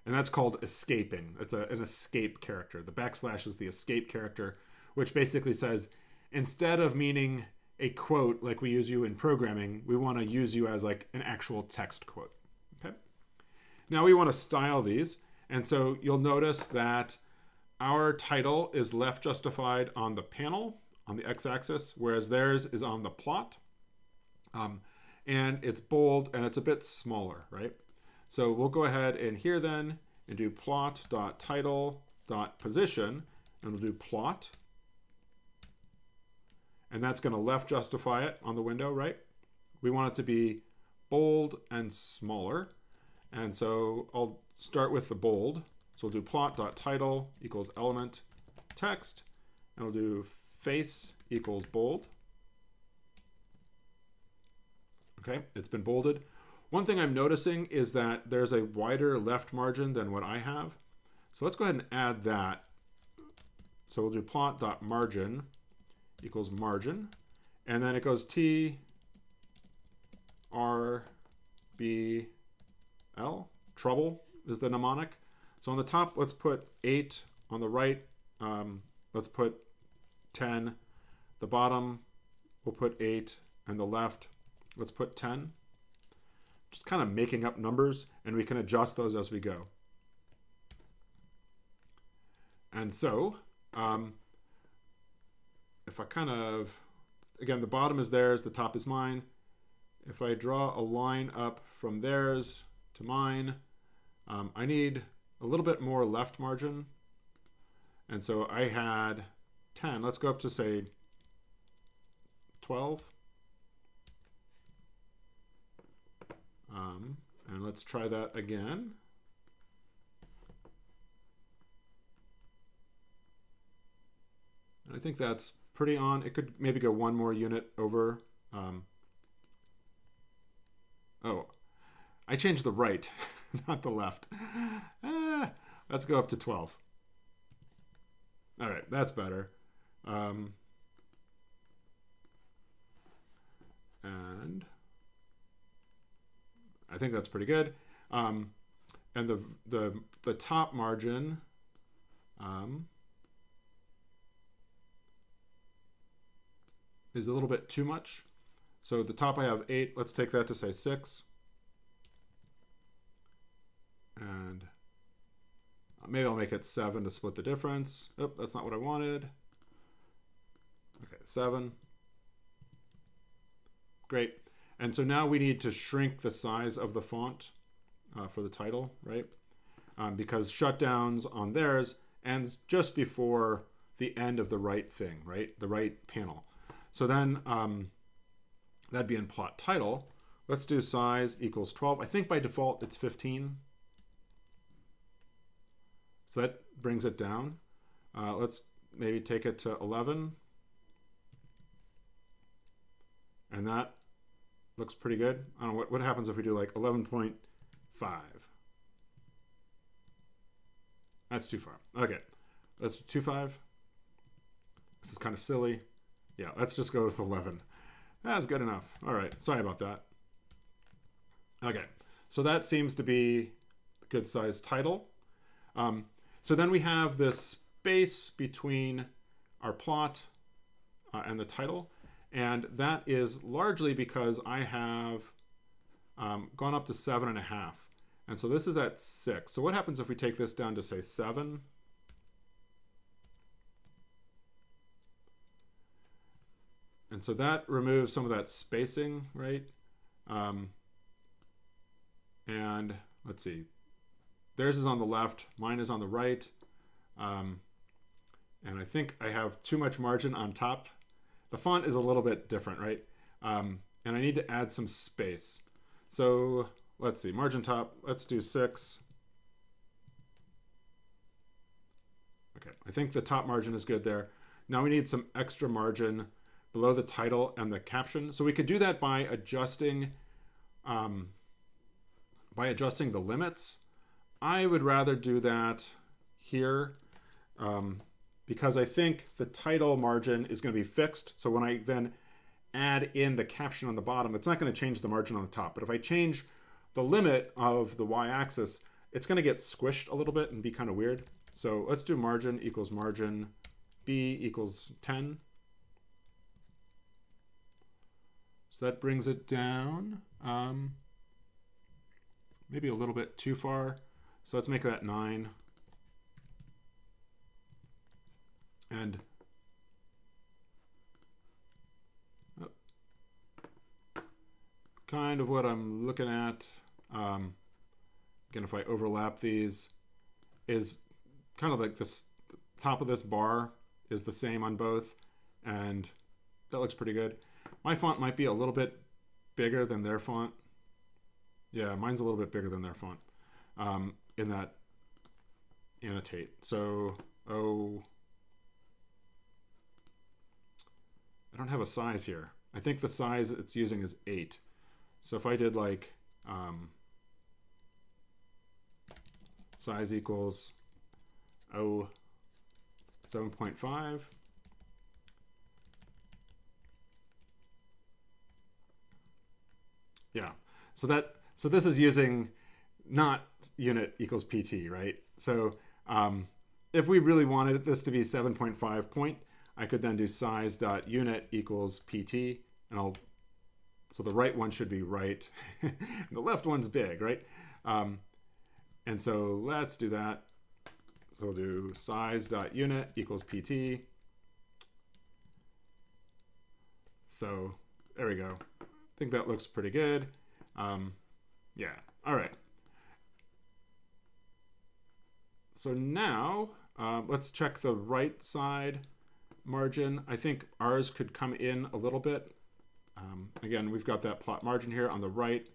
And that's called escaping. It's an escape character. The backslash is the escape character, which basically says, instead of meaning a quote like we use you in programming, we want to use you as like an actual text quote. Okay. Now we want to style these. And so you'll notice that our title is left justified on the panel, on the x-axis, whereas theirs is on the plot. And it's bold and it's a bit smaller, right? So we'll go ahead in here then and do plot.title.position, and we'll do plot. And that's going to left justify it on the window, right? We want it to be bold and smaller. And so I'll start with the bold. So we'll do plot.title equals element text, and we'll do face equals bold. Okay, it's been bolded. One thing I'm noticing is that there's a wider left margin than what I have. So let's go ahead and add that. So we'll do plot.margin equals margin, and then it goes T R B L. Trouble is the mnemonic. So on the top, let's put 8. On the right, let's put 10. The bottom, we'll put 8. And the left, let's put 10. Just kind of making up numbers, and we can adjust those as we go. And so, if I kind of, again, the bottom is theirs, the top is mine. If I draw a line up from theirs to mine, I need a little bit more left margin. And so I had 10. Let's go up to, say, 12. And let's try that again. And I think that's pretty on. It could maybe go one more unit over. Oh, I changed the right, not the left. Let's go up to 12. All right, that's better. And I think that's pretty good. And the top margin is a little bit too much. So the top I have 8. Let's take that to say 6. And maybe I'll make it 7 to split the difference. Oh, that's not what I wanted. Okay, 7. Great. And so now we need to shrink the size of the font for the title, right? Because shutdowns on theirs ends just before the end of the right thing, right? The right panel. So then that'd be in plot title. Let's do size equals 12. I think by default it's 15. So that brings it down. Let's maybe take it to 11. And that looks pretty good. I don't know, what happens if we do like 11.5? That's too far. Okay, let's do 2.5. This is kind of silly. Yeah, let's just go with 11. That's good enough. All right, sorry about that. Okay, so that seems to be a good size title. So then we have this space between our plot and the title. And that is largely because I have gone up to 7.5. And so this is at 6. So what happens if we take this down to, say, 7? And so that removes some of that spacing, right? And let's see. Theirs is on the left. Mine is on the right. And I think I have too much margin on top. The font is a little bit different, right? And I need to add some space. So let's see, margin top, let's do 6. Okay, I think the top margin is good there. Now we need some extra margin below the title and the caption. So we could do that by adjusting the limits. I would rather do that here. Because I think the title margin is going to be fixed. So when I then add in the caption on the bottom, it's not going to change the margin on the top. But if I change the limit of the y-axis, it's going to get squished a little bit and be kind of weird. So let's do margin equals margin b equals 10. So that brings it down maybe a little bit too far. So let's make that 9. And kind of what I'm looking at, again, if I overlap these, is kind of like this top of this bar is the same on both, and that looks pretty good. My font might be a little bit bigger than their font, Yeah, mine's a little bit bigger than their font in that annotate. So, oh, I don't have a size here. I think the size it's using is 8. So if I did like size equals 7.5, yeah. So this is using not unit equals PT, right? So if we really wanted this to be 7.5 point, I could then do size.unit equals PT, and so the right one should be right, and the left one's big, right? And so let's do that. So we'll do size.unit equals PT. So there we go. I think that looks pretty good. Yeah, all right. So now let's check the right side margin. I think ours could come in a little bit. Again, we've got that plot margin here on the right.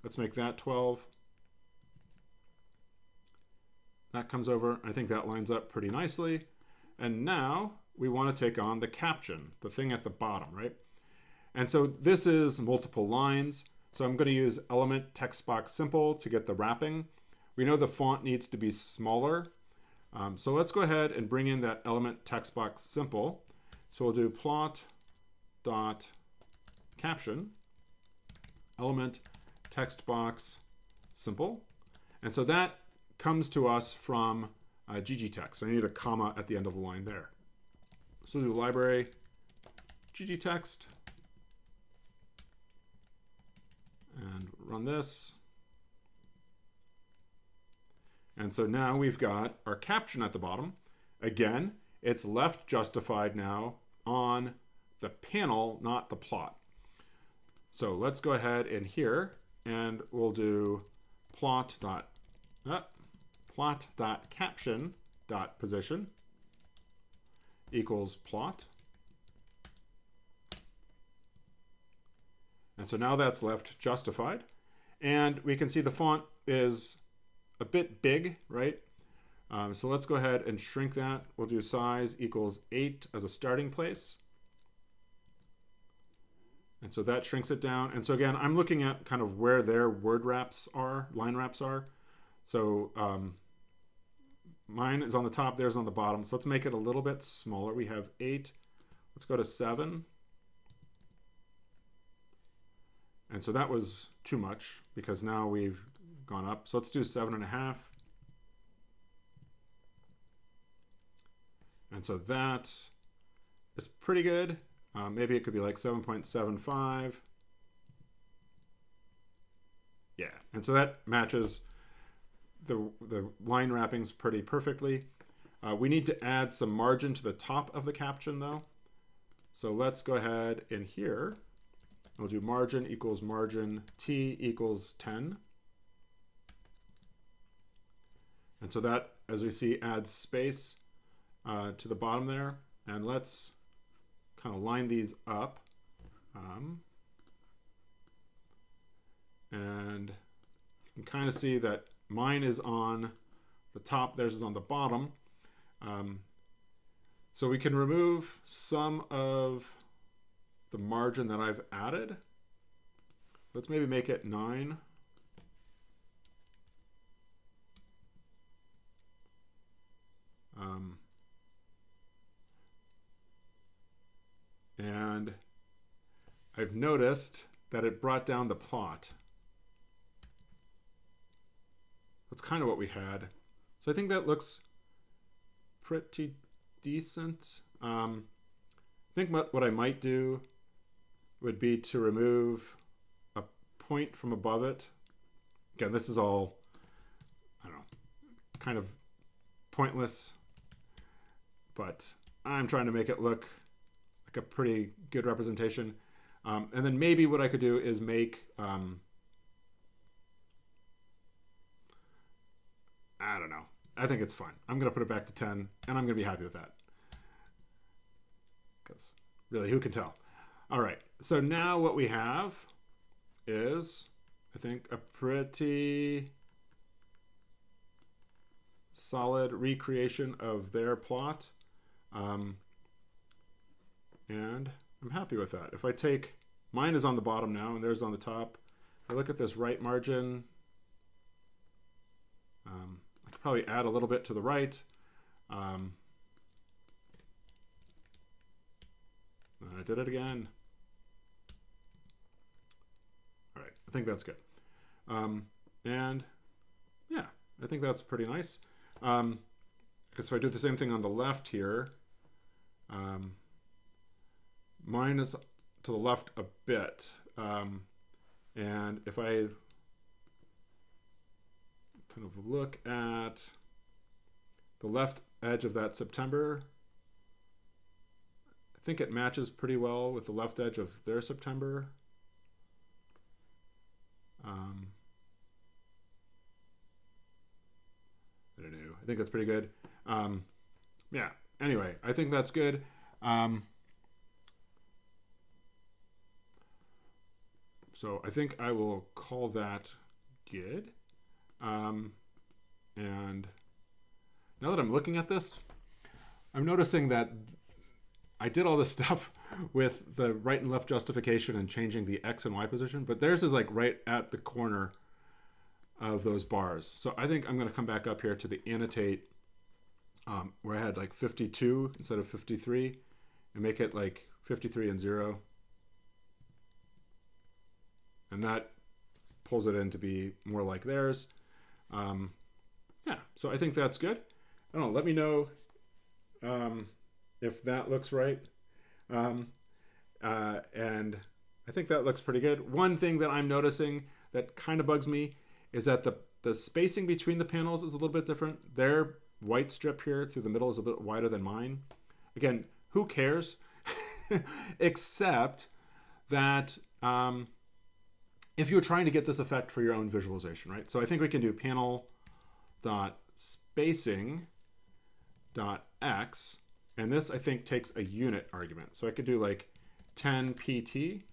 Let's make that 12. That comes over. I think that lines up pretty nicely. And now we want to take on the caption, the thing at the bottom, right? And so this is multiple lines. So I'm going to use element text box simple to get the wrapping. We know the font needs to be smaller. So let's go ahead and bring in that element text box simple. So we'll do plot dot caption element text box simple. And so that comes to us from ggtext. So I need a comma at the end of the line there. So we'll do library ggtext and run this. And so now we've got our caption at the bottom. Again, it's left justified now on the panel, not the plot. So let's go ahead in here and we'll do plot.caption.position equals plot. And so now that's left justified. And we can see the font is a bit big, right? So let's go ahead and shrink that. We'll do size equals 8 as a starting place. And so that shrinks it down. And so again, I'm looking at kind of where their word wraps are, line wraps are. So mine is on the top, theirs on the bottom. So let's make it a little bit smaller. We have 8. Let's go to 7. And so that was too much because now we've gone up. So let's do 7.5. And so that is pretty good. Maybe it could be like 7.75. Yeah, and so that matches the line wrappings pretty perfectly. We need to add some margin to the top of the caption though. So let's go ahead in here. We'll do margin equals margin T equals 10. And so that, as we see, adds space to the bottom there. And let's kind of line these up. And you can kind of see that mine is on the top, theirs is on the bottom. So we can remove some of the margin that I've added. Let's maybe make it 9. And I've noticed that it brought down the plot. That's kind of what we had. So I think that looks pretty decent. I think what I might do would be to remove a point from above it. Again, this is all, I don't know, kind of pointless, but I'm trying to make it look like a pretty good representation. And then maybe what I could do is make, I don't know. I think it's fine. I'm going to put it back to 10, and I'm going to be happy with that. Because really, who can tell? All right. So now what we have is, I think, a pretty solid recreation of their plot. And I'm happy with that. If I take, mine is on the bottom now and theirs on the top. If I look at this right margin, I could probably add a little bit to the right. I did it again. All right, I think that's good. And yeah, I think that's pretty nice. Because if I do the same thing on the left here, mine is to the left a bit. And if I kind of look at the left edge of that September, I think it matches pretty well with the left edge of their September. I don't know. I think that's pretty good. Yeah. Anyway, I think that's good. So I think I will call that good. And now that I'm looking at this, I'm noticing that I did all this stuff with the right and left justification and changing the X and Y position, but theirs is like right at the corner of those bars. So I think I'm going to come back up here to the annotate where I had like 52 instead of 53 and make it like 53 and 0. And that pulls it in to be more like theirs. Yeah, so I think that's good. I don't know, let me know if that looks right. And I think that looks pretty good. One thing that I'm noticing that kind of bugs me is that the spacing between the panels is a little bit different. Their white strip here through the middle is a bit wider than mine. Again, who cares? Except that if you're trying to get this effect for your own visualization, right? So I think we can do panel.spacing.x, and this I think takes a unit argument. So I could do like 10 pt.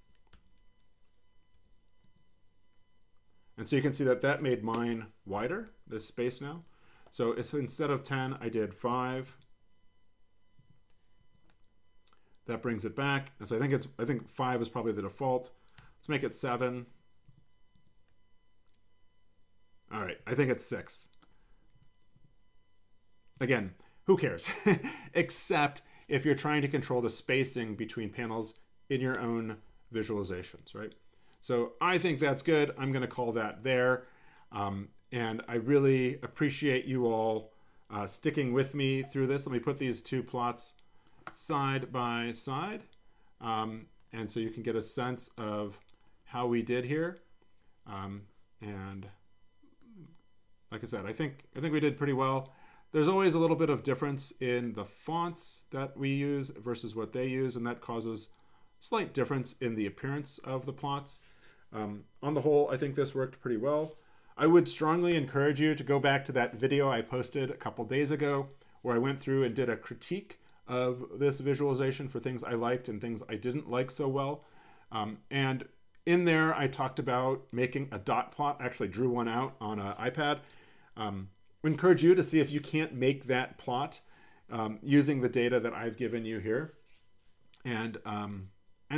And so you can see that that made mine wider, this space now. So it's, instead of 10, I did 5. That brings it back. And so I think 5 is probably the default. Let's make it 7. All right, I think it's 6. Again, who cares? Except if you're trying to control the spacing between panels in your own visualizations, right? So I think that's good. I'm going to call that there. And I really appreciate you all sticking with me through this. Let me put these two plots side by side. And so you can get a sense of how we did here. And like I said, I think we did pretty well. There's always a little bit of difference in the fonts that we use versus what they use, and that causes slight difference in the appearance of the plots. On the whole, I think this worked pretty well. I would strongly encourage you to go back to that video I posted a couple days ago where I went through and did a critique of this visualization for things I liked and things I didn't like so well. And in there, I talked about making a dot plot. I actually drew one out on an iPad. I encourage you to see if you can't make that plot using the data that I've given you here, and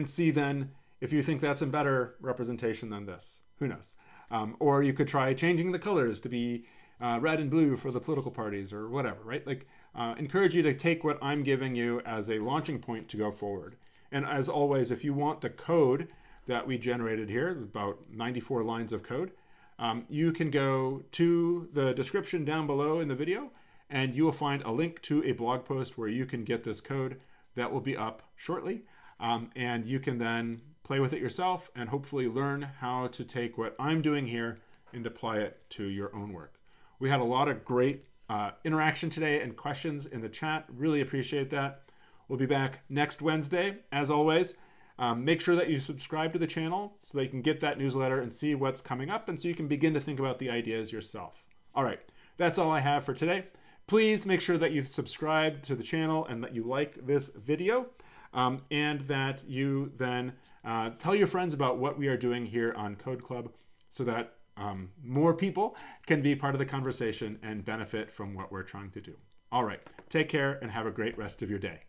see then if you think that's a better representation than this. Who knows? Or you could try changing the colors to be red and blue for the political parties or whatever, right? Like, encourage you to take what I'm giving you as a launching point to go forward. And as always, if you want the code that we generated here, about 94 lines of code, you can go to the description down below in the video, and you will find a link to a blog post where you can get this code that will be up shortly. And you can then play with it yourself and hopefully learn how to take what I'm doing here and apply it to your own work. We had a lot of great interaction today and questions in the chat. Really appreciate that. We'll be back next Wednesday, as always. Make sure that you subscribe to the channel so that you can get that newsletter and see what's coming up, and so you can begin to think about the ideas yourself. All right, that's all I have for today. Please make sure that you subscribe to the channel and that you like this video, and that you then tell your friends about what we are doing here on Code Club so that more people can be part of the conversation and benefit from what we're trying to do. All right, take care and have a great rest of your day.